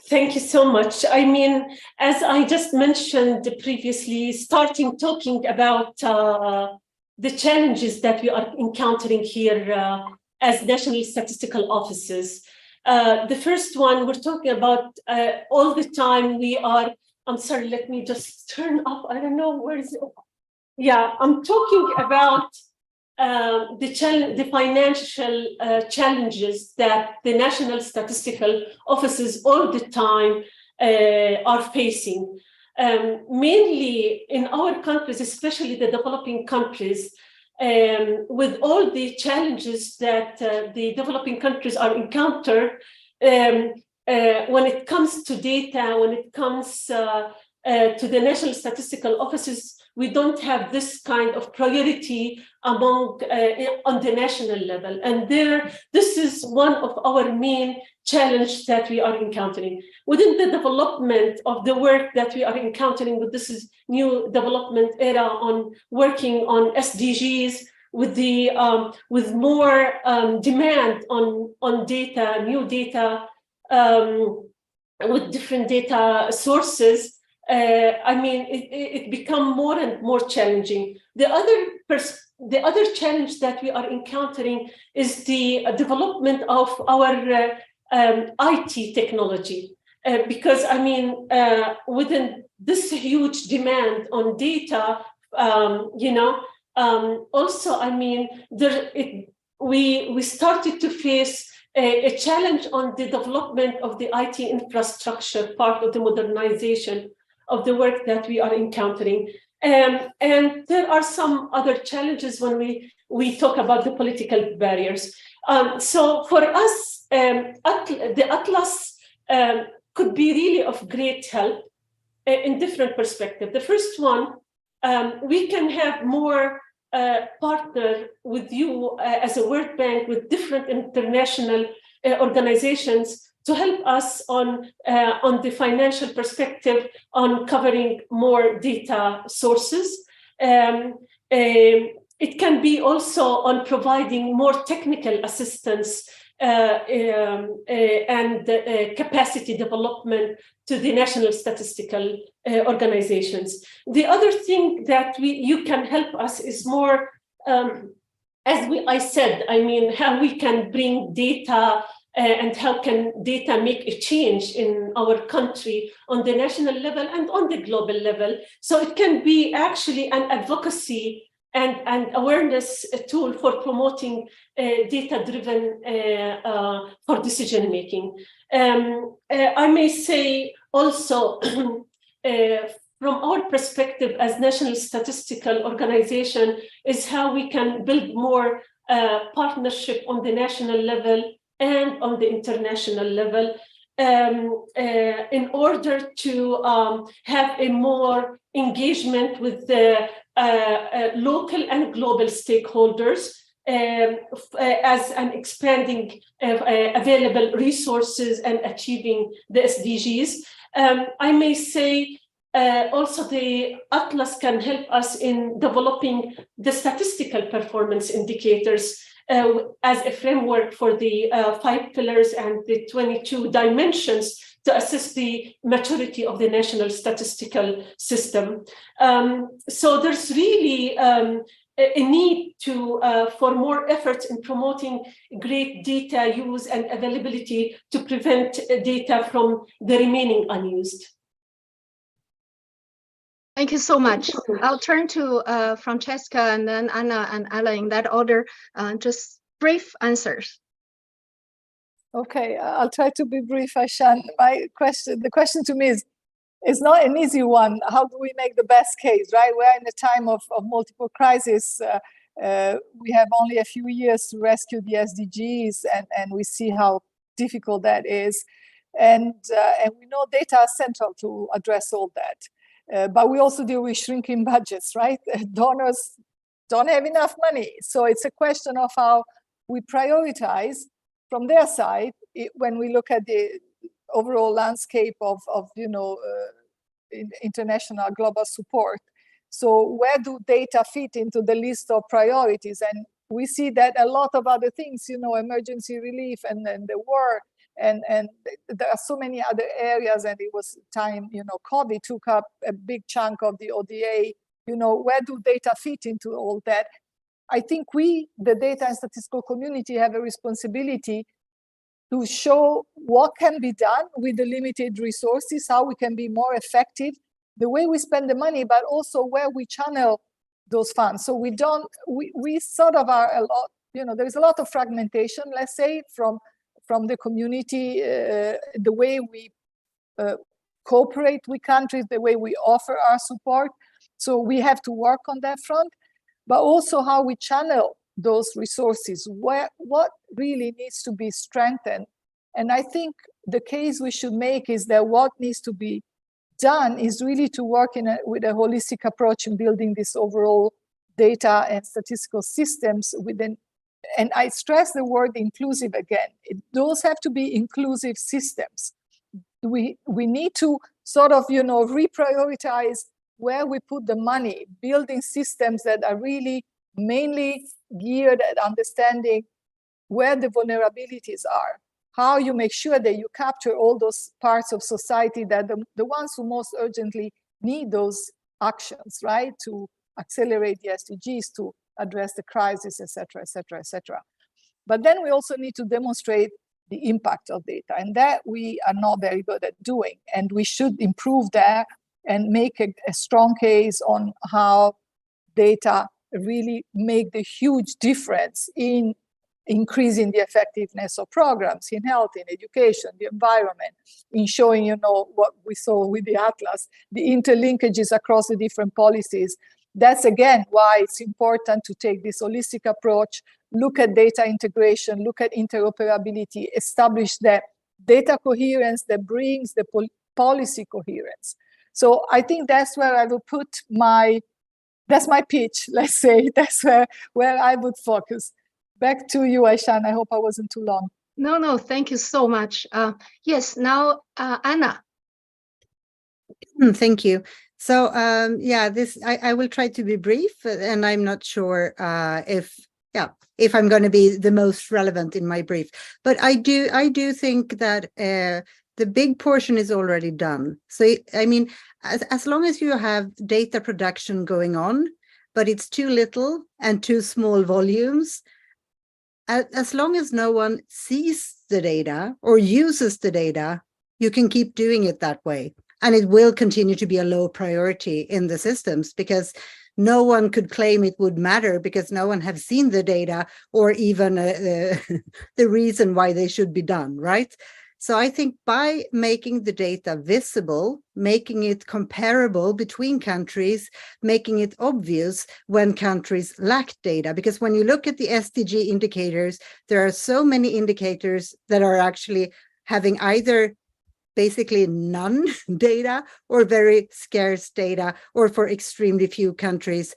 Thank you so much. I mean, as I just mentioned previously, talking about the challenges that we are encountering here as national statistical offices. The first one we're talking about all the time, I'm sorry, let me just turn up. I don't know, where is it? Yeah, I'm talking about the financial challenges that the national statistical offices all the time are facing. Mainly in our countries, especially the developing countries, with all the challenges that the developing countries are encountered when it comes to data, when it comes to the national statistical offices, we don't have this kind of priority on the national level. And this is one of our main challenges that we are encountering. Within the development of the work that we are encountering with this is new development era on working on SDGs, with more demand on data, new data, with different data sources, I mean, it become more and more challenging. The other challenge that we are encountering is the development of our IT technology, because I mean, within this huge demand on data, also, I mean, we started to face a challenge on the development of the IT infrastructure, part of the modernization of the work that we are encountering. And there are some other challenges when we talk about the political barriers. So for us, the Atlas could be really of great help in different perspectives. The first one, we can have more partner with you as a World Bank, with different international organizations to help us on the financial perspective on covering more data sources. It can be also on providing more technical assistance and capacity development to the national statistical organizations. The other thing that you can help us is more, I said, I mean, how we can bring data and how can data make a change in our country on the national level and on the global level. So it can be actually an advocacy and awareness tool for promoting data-driven for decision-making. I may say also, from our perspective as National Statistical Organization, is how we can build more partnership on the national level and on the international level in order to have a more engagement with the local and global stakeholders as an expanding available resources and achieving the SDGs. I may say also the Atlas can help us in developing the statistical performance indicators as a framework for the 5 pillars and the 22 dimensions to assess the maturity of the national statistical system. So there's really a need for more efforts in promoting great data use and availability to prevent data from the remaining unused. Thank you so much. I'll turn to Francesca and then Anna and Ella in that order. Just brief answers. Okay, I'll try to be brief, Haishan. The question to me is not an easy one. How do we make the best case, right? We're in a time of multiple crises. We have only a few years to rescue the SDGs, and we see how difficult that is. And we know data is central to address all that. But we also deal with shrinking budgets, right? Donors don't have enough money. So it's a question of how we prioritize from their side when we look at the overall landscape of international global support. So where do data fit into the list of priorities? And we see that a lot of other things, emergency relief and the war, and there are so many other areas, and it was time, COVID took up a big chunk of the ODA. Where do data fit into all that? I think the data and statistical community, have a responsibility to show what can be done with the limited resources, how we can be more effective, the way we spend the money, but also where we channel those funds. So we sort of are a lot, there is a lot of fragmentation, let's say, from the community, the way we cooperate with countries, the way we offer our support. So we have to work on that front, but also how we channel those resources, what really needs to be strengthened. And I think the case we should make is that what needs to be done is really to work with a holistic approach in building this overall data and statistical systems and I stress the word inclusive again. Those have to be inclusive systems. We need to sort of, reprioritize where we put the money, building systems that are really mainly geared at understanding where the vulnerabilities are, how you make sure that you capture all those parts of society that the ones who most urgently need those actions, right, to accelerate the SDGs, to address the crisis, etc., etc., etc. But then we also need to demonstrate the impact of data, and that we are not very good at doing, and we should improve that and make a strong case on how data really make the huge difference in increasing the effectiveness of programs in health, in education, the environment, in showing, what we saw with the Atlas, the interlinkages across the different policies. That's again why it's important to take this holistic approach, look at data integration, look at interoperability, establish that data coherence that brings the policy coherence. So I think that's where I will put that's my pitch, let's say. That's where I would focus. Back to you, Haishan. I hope I wasn't too long. No, thank you so much. Yes, now Anna. Thank you. So I will try to be brief, and I'm not sure if yeah, if I'm going to be the most relevant in my brief. But I do think that the big portion is already done. So, I mean, as long as you have data production going on, but it's too little and too small volumes, as long as no one sees the data or uses the data, you can keep doing it that way. And it will continue to be a low priority in the systems, because no one could claim it would matter, because no one have seen the data or even the reason why they should be done, right? So I think by making the data visible, making it comparable between countries, making it obvious when countries lack data, because when you look at the SDG indicators, there are so many indicators that are actually having either basically none data or very scarce data, or for extremely few countries.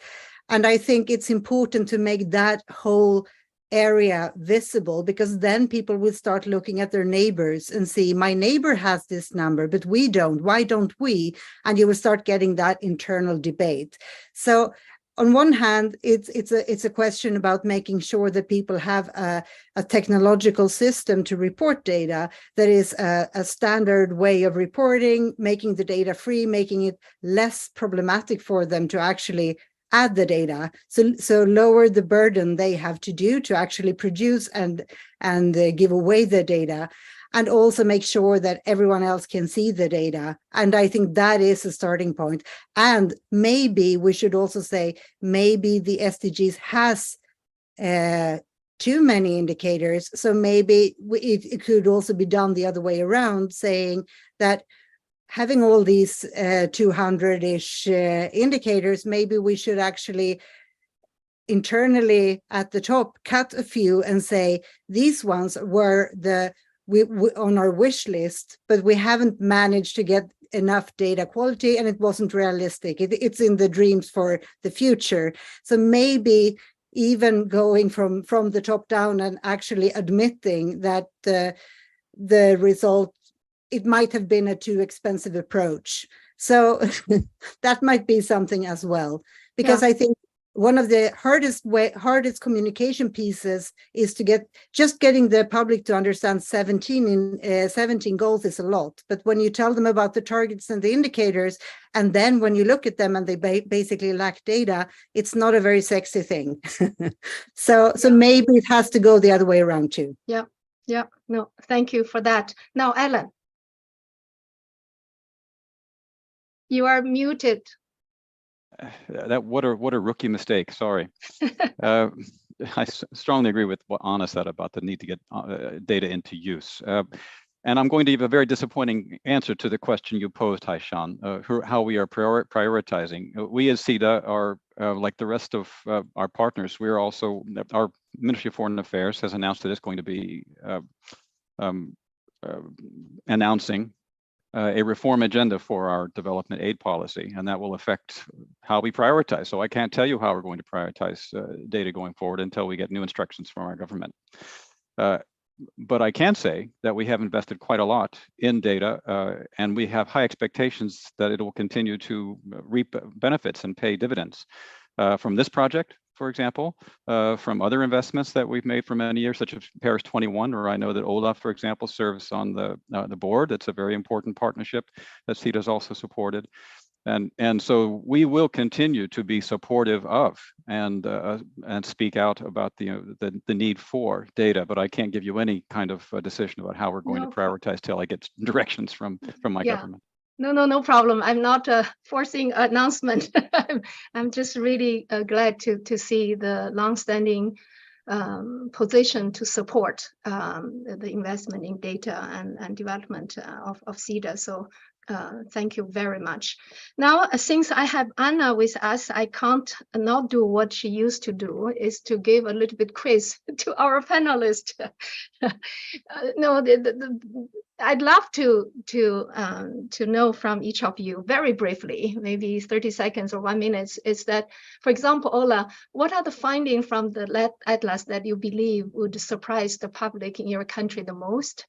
And I think it's important to make that whole area visible, because then people will start looking at their neighbors and see, my neighbor has this number, but we don't. Why don't we? And you will start getting that internal debate. So on one hand, it's a question about making sure that people have a technological system to report data that is a standard way of reporting, making the data free, making it less problematic for them to actually add the data, so lower the burden they have to do to actually produce and give away the data, and also make sure that everyone else can see the data. And I think that is a starting point. And maybe we should also say, maybe the SDGs has too many indicators, so maybe it could also be done the other way around, saying that having all these 200-ish indicators, maybe we should actually internally at the top cut a few and say, these ones were on our wish list, but we haven't managed to get enough data quality and it wasn't realistic. It's in the dreams for the future. So maybe even going from the top down and actually admitting that the result, it might have been a too expensive approach. So that might be something as well, because I think one of the hardest communication pieces is to getting the public to understand 17 goals is a lot. But when you tell them about the targets and the indicators, and then when you look at them and they basically lack data, it's not a very sexy thing. So maybe it has to go the other way around too. Yeah. No, thank you for that. Now, Ellen. You are muted. What a rookie mistake. Sorry. I strongly agree with what Anna said about the need to get data into use. And I'm going to give a very disappointing answer to the question you posed, Haishan, how we are prioritizing. We as SIDA are, like the rest of our partners, we're also, our Ministry of Foreign Affairs has announced that it's going to be announcing a reform agenda for our development aid policy, and that will affect how we prioritize. So I can't tell you how we're going to prioritize data going forward until we get new instructions from our government. But I can say that we have invested quite a lot in data, and we have high expectations that it will continue to reap benefits and pay dividends from this project, for example, from other investments that we've made for many years, such as Paris 21, where I know that Olaf, for example, serves on the board. It's a very important partnership that SIDA has also supported. And so we will continue to be supportive of and speak out about the need for data, but I can't give you any kind of decision about how we're going to prioritize till I get directions from my government. No problem. I'm not forcing an announcement. I'm just really glad to see the longstanding position to support the investment in data and development of SIDA. So thank you very much. Now, since I have Anna with us, I can't not do what she used to do, is to give a little bit quiz to our panelists. I'd love to know from each of you very briefly, maybe 30 seconds or 1 minute, is that, for example, Ola, what are the findings from the Atlas that you believe would surprise the public in your country the most?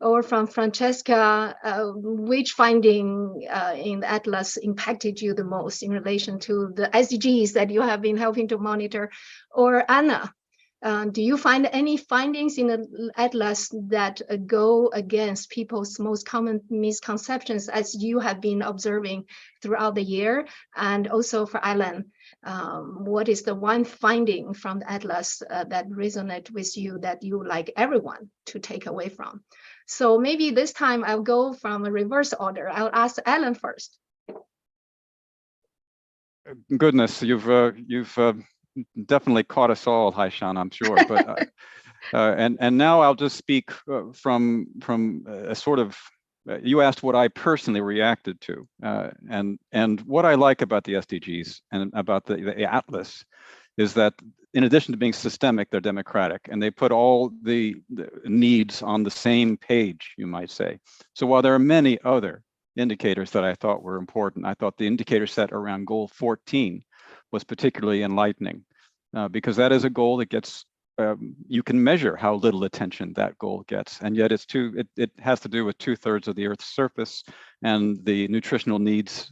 Or from Francesca, which finding in the Atlas impacted you the most in relation to the SDGs that you have been helping to monitor? Or Anna, Do you find any findings in the atlas that go against people's most common misconceptions as you have been observing throughout the year? And also for Alan, what is the one finding from the atlas that resonate with you that you like everyone to take away from? So maybe this time I'll go from a reverse order. I'll ask Alan first. Goodness, you've definitely caught us all, Haishan, I'm sure. But and now I'll just speak from a sort of. You asked what I personally reacted to, and what I like about the SDGs and about the Atlas is that in addition to being systemic, they're democratic, and they put all the needs on the same page, you might say. So while there are many other indicators that I thought were important, I thought the indicator set around goal 14 was particularly enlightening, because that is a goal that gets, you can measure how little attention that goal gets, and yet it has to do with 2/3 of the Earth's surface and the nutritional needs,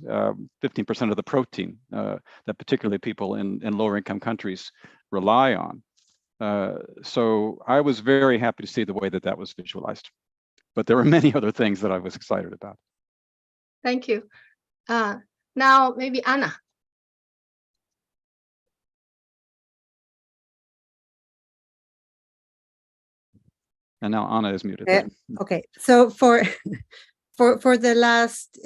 15% of the protein that particularly people in lower income countries rely on. So I was very happy to see the way that that was visualized, but there were many other things that I was excited about. Thank you. Now maybe Anna. And now Anna is muted. Okay, so for the last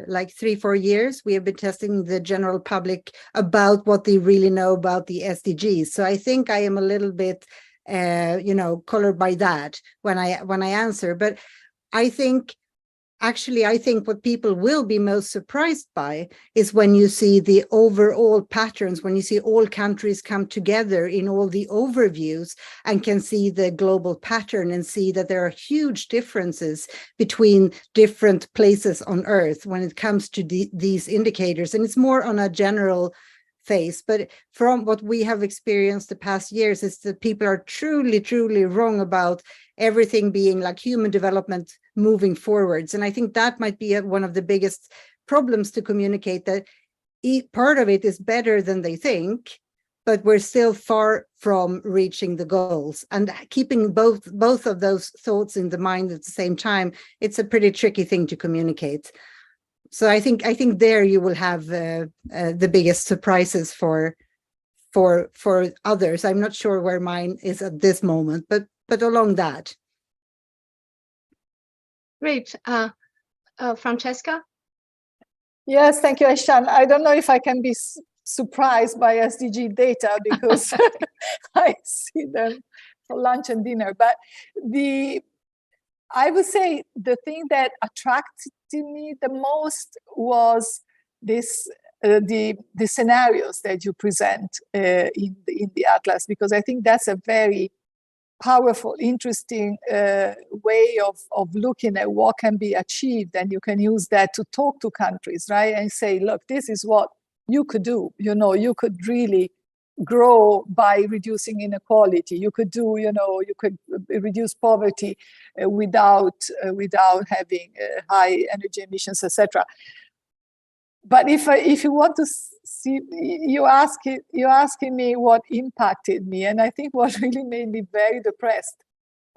like 3-4 years, we have been testing the general public about what they really know about the SDGs. So I think I am a little bit, colored by that when I answer. But I think what people will be most surprised by is when you see the overall patterns, when you see all countries come together in all the overviews and can see the global pattern and see that there are huge differences between different places on Earth when it comes to these indicators. And it's more on a general phase, but from what we have experienced the past years is that people are truly, truly wrong about everything being like human development moving forwards. And I think that might be one of the biggest problems to communicate, that part of it is better than they think, but we're still far from reaching the goals. And keeping both of those thoughts in the mind at the same time, it's a pretty tricky thing to communicate. So I think there you will have the biggest surprises for others. I'm not sure where mine is at this moment, but along that. Great. Francesca? Yes, thank you, Haishan. I don't know if I can be surprised by SDG data because I see them for lunch and dinner. But I would say the thing that attracted me the most was this the scenarios that you present in the Atlas, because I think that's a very powerful, interesting way of looking at what can be achieved, and you can use that to talk to countries, right? And say, look, this is what you could do. You could really grow by reducing inequality. You could do, you could reduce poverty without having high energy emissions, etc. But if you want to see, you're asking me what impacted me, and I think what really made me very depressed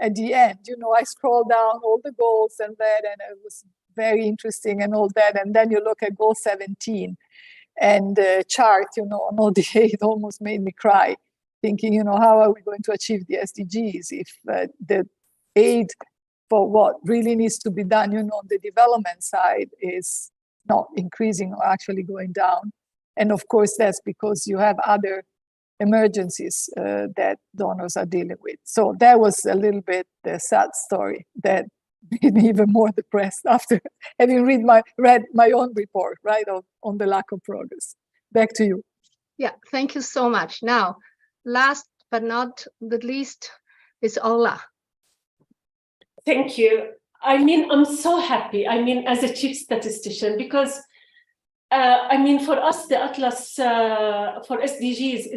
at the end. I scrolled down all the goals and read, and it was very interesting and all that. And then you look at goal 17 and the chart, on ODA, it almost made me cry, thinking, how are we going to achieve the SDGs if the aid for what really needs to be done, on the development side is not increasing or actually going down. And of course, that's because you have other emergencies that donors are dealing with. So that was a little bit the sad story that made me even more depressed after having read my own report, right, on the lack of progress. Back to you. Yeah, thank you so much. Now, last but not the least is Ola. Thank you. I'm so happy, as a chief statistician, because I mean, for us, the Atlas for SDGs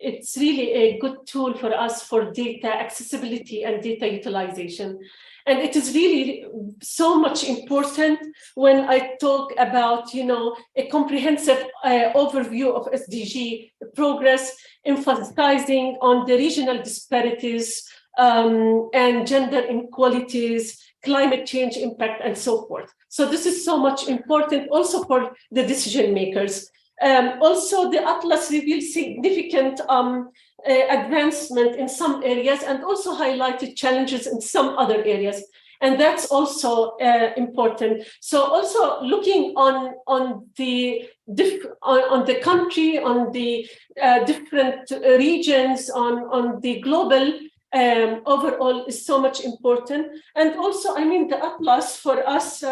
it's really a good tool for us for data accessibility and data utilization. And it is really so much important when I talk about, a comprehensive overview of SDG progress, emphasizing on the regional disparities and gender inequalities, climate change impact, and so forth. So this is so much important also for the decision makers. Also, the Atlas reveals significant advancement in some areas and also highlighted challenges in some other areas. And that's also important. So also looking on the country, on the different regions, on the global overall is so much important. And also, I mean, the Atlas for us,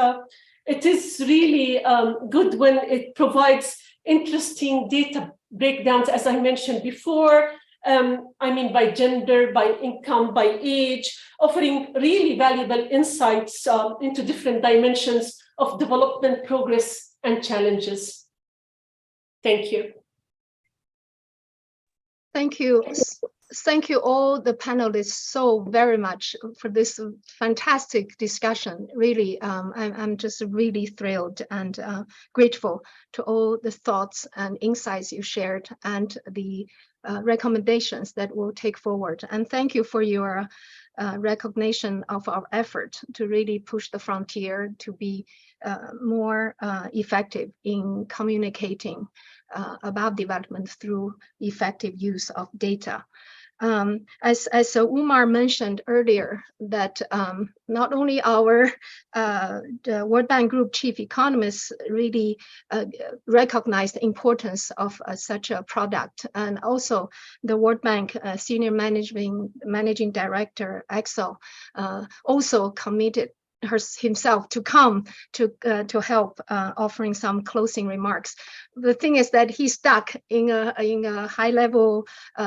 it is really good when it provides interesting data breakdowns, as I mentioned before, I mean, by gender, by income, by age, offering really valuable insights into different dimensions of development, progress, and challenges. Thank you. Thank you. Thank you all the panelists so very much for this fantastic discussion. Really, I'm just really thrilled and grateful to all the thoughts and insights you shared and the recommendations that we'll take forward. And thank you for your recognition of our effort to really push the frontier to be more effective in communicating about development through effective use of data. As Umar mentioned earlier, that not only our the World Bank Group chief economists really recognize the importance of such a product, and also the World Bank senior managing director Axel also committed himself to come to help offering some closing remarks. The thing is that he's stuck in a high-level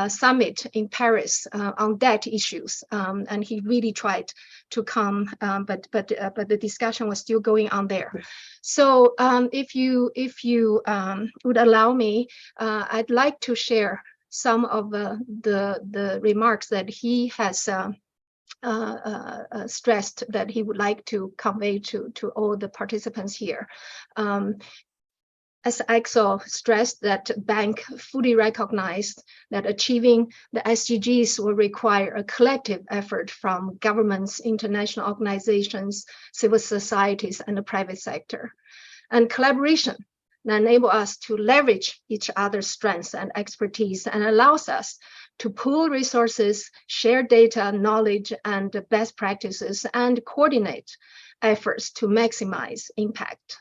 summit in Paris on debt issues, and he really tried to come, but the discussion was still going on there. So if you would allow me, I'd like to share some of the remarks that he has stressed that he would like to convey to all the participants here. As Axel stressed, that bank fully recognized that achieving the SDGs will require a collective effort from governments, international organizations, civil societies, and the private sector, and collaboration that enable us to leverage each other's strengths and expertise and allows us to pool resources, share data, knowledge, and best practices, and coordinate efforts to maximize impact.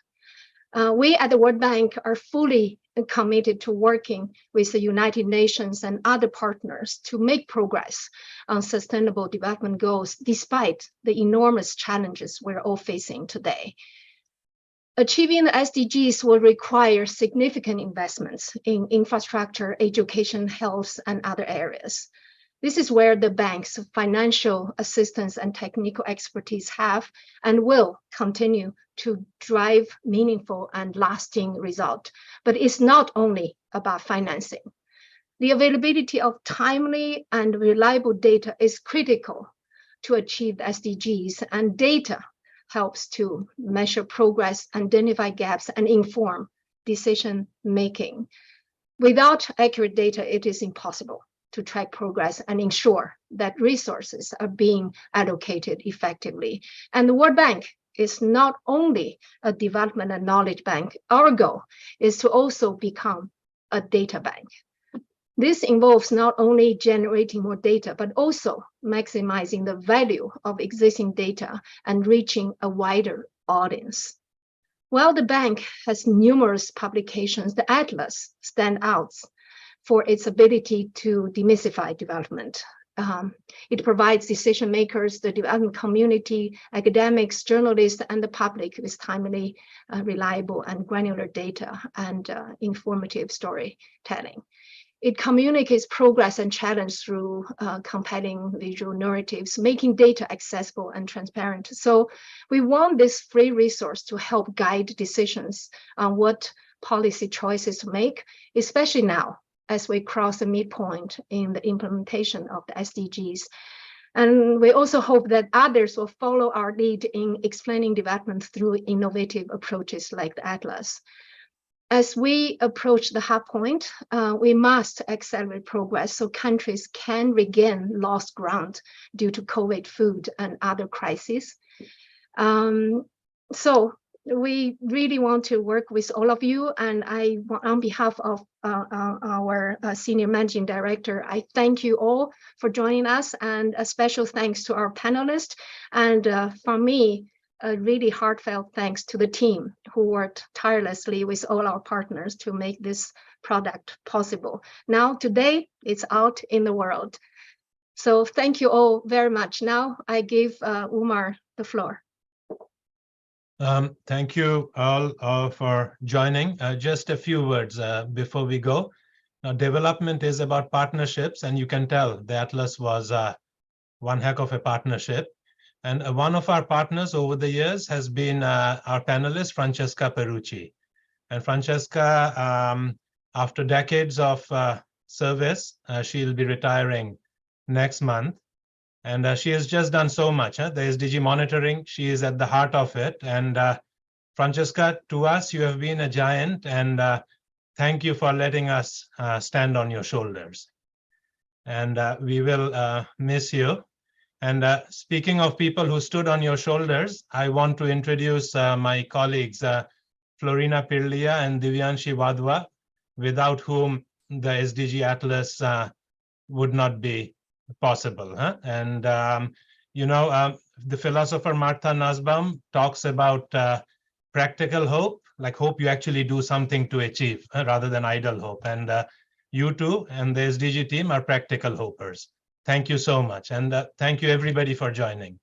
We at the World Bank are fully committed to working with the United Nations and other partners to make progress on sustainable development goals, despite the enormous challenges we're all facing today. Achieving the SDGs will require significant investments in infrastructure, education, health, and other areas. This is where the bank's financial assistance and technical expertise have and will continue to drive meaningful and lasting results. But it's not only about financing. The availability of timely and reliable data is critical to achieve the SDGs, and data helps to measure progress, identify gaps, and inform decision-making. Without accurate data, it is impossible to track progress and ensure that resources are being allocated effectively. And the World Bank is not only a development and knowledge bank. Our goal is to also become a data bank. This involves not only generating more data, but also maximizing the value of existing data and reaching a wider audience. While the bank has numerous publications, the Atlas stands out for its ability to demystify development. It provides decision makers, the development community, academics, journalists, and the public with timely, reliable, and granular data and informative storytelling. It communicates progress and challenge through compelling visual narratives, making data accessible and transparent. So we want this free resource to help guide decisions on what policy choices to make, especially now as we cross the midpoint in the implementation of the SDGs. And we also hope that others will follow our lead in explaining development through innovative approaches like the Atlas. As we approach the hard point, we must accelerate progress so countries can regain lost ground due to COVID, food, and other crises. So we really want to work with all of you, and on behalf of our Senior Managing Director, I thank you all for joining us, and a special thanks to our panelists, and for me, a really heartfelt thanks to the team who worked tirelessly with all our partners to make this product possible. Now, today, it's out in the world. So thank you all very much. Now, I give Umar the floor. Thank you all for joining. Just a few words before we go. Now, development is about partnerships, and you can tell the Atlas was one heck of a partnership. And one of our partners over the years has been our panelist, Francesca Perucci. And Francesca, after decades of service, she'll be retiring next month. And she has just done so much. The SDG monitoring, she is at the heart of it. And Francesca, to us, you have been a giant, and thank you for letting us stand on your shoulders. And we will miss you. And speaking of people who stood on your shoulders, I want to introduce my colleagues, Florina Pirlia and Divyanshi Wadhwa, without whom the SDG Atlas would not be possible. And, the philosopher Martha Nussbaum talks about practical hope, like hope you actually do something to achieve rather than idle hope. And you two and the SDG team are practical hopers. Thank you so much. And thank you everybody for joining.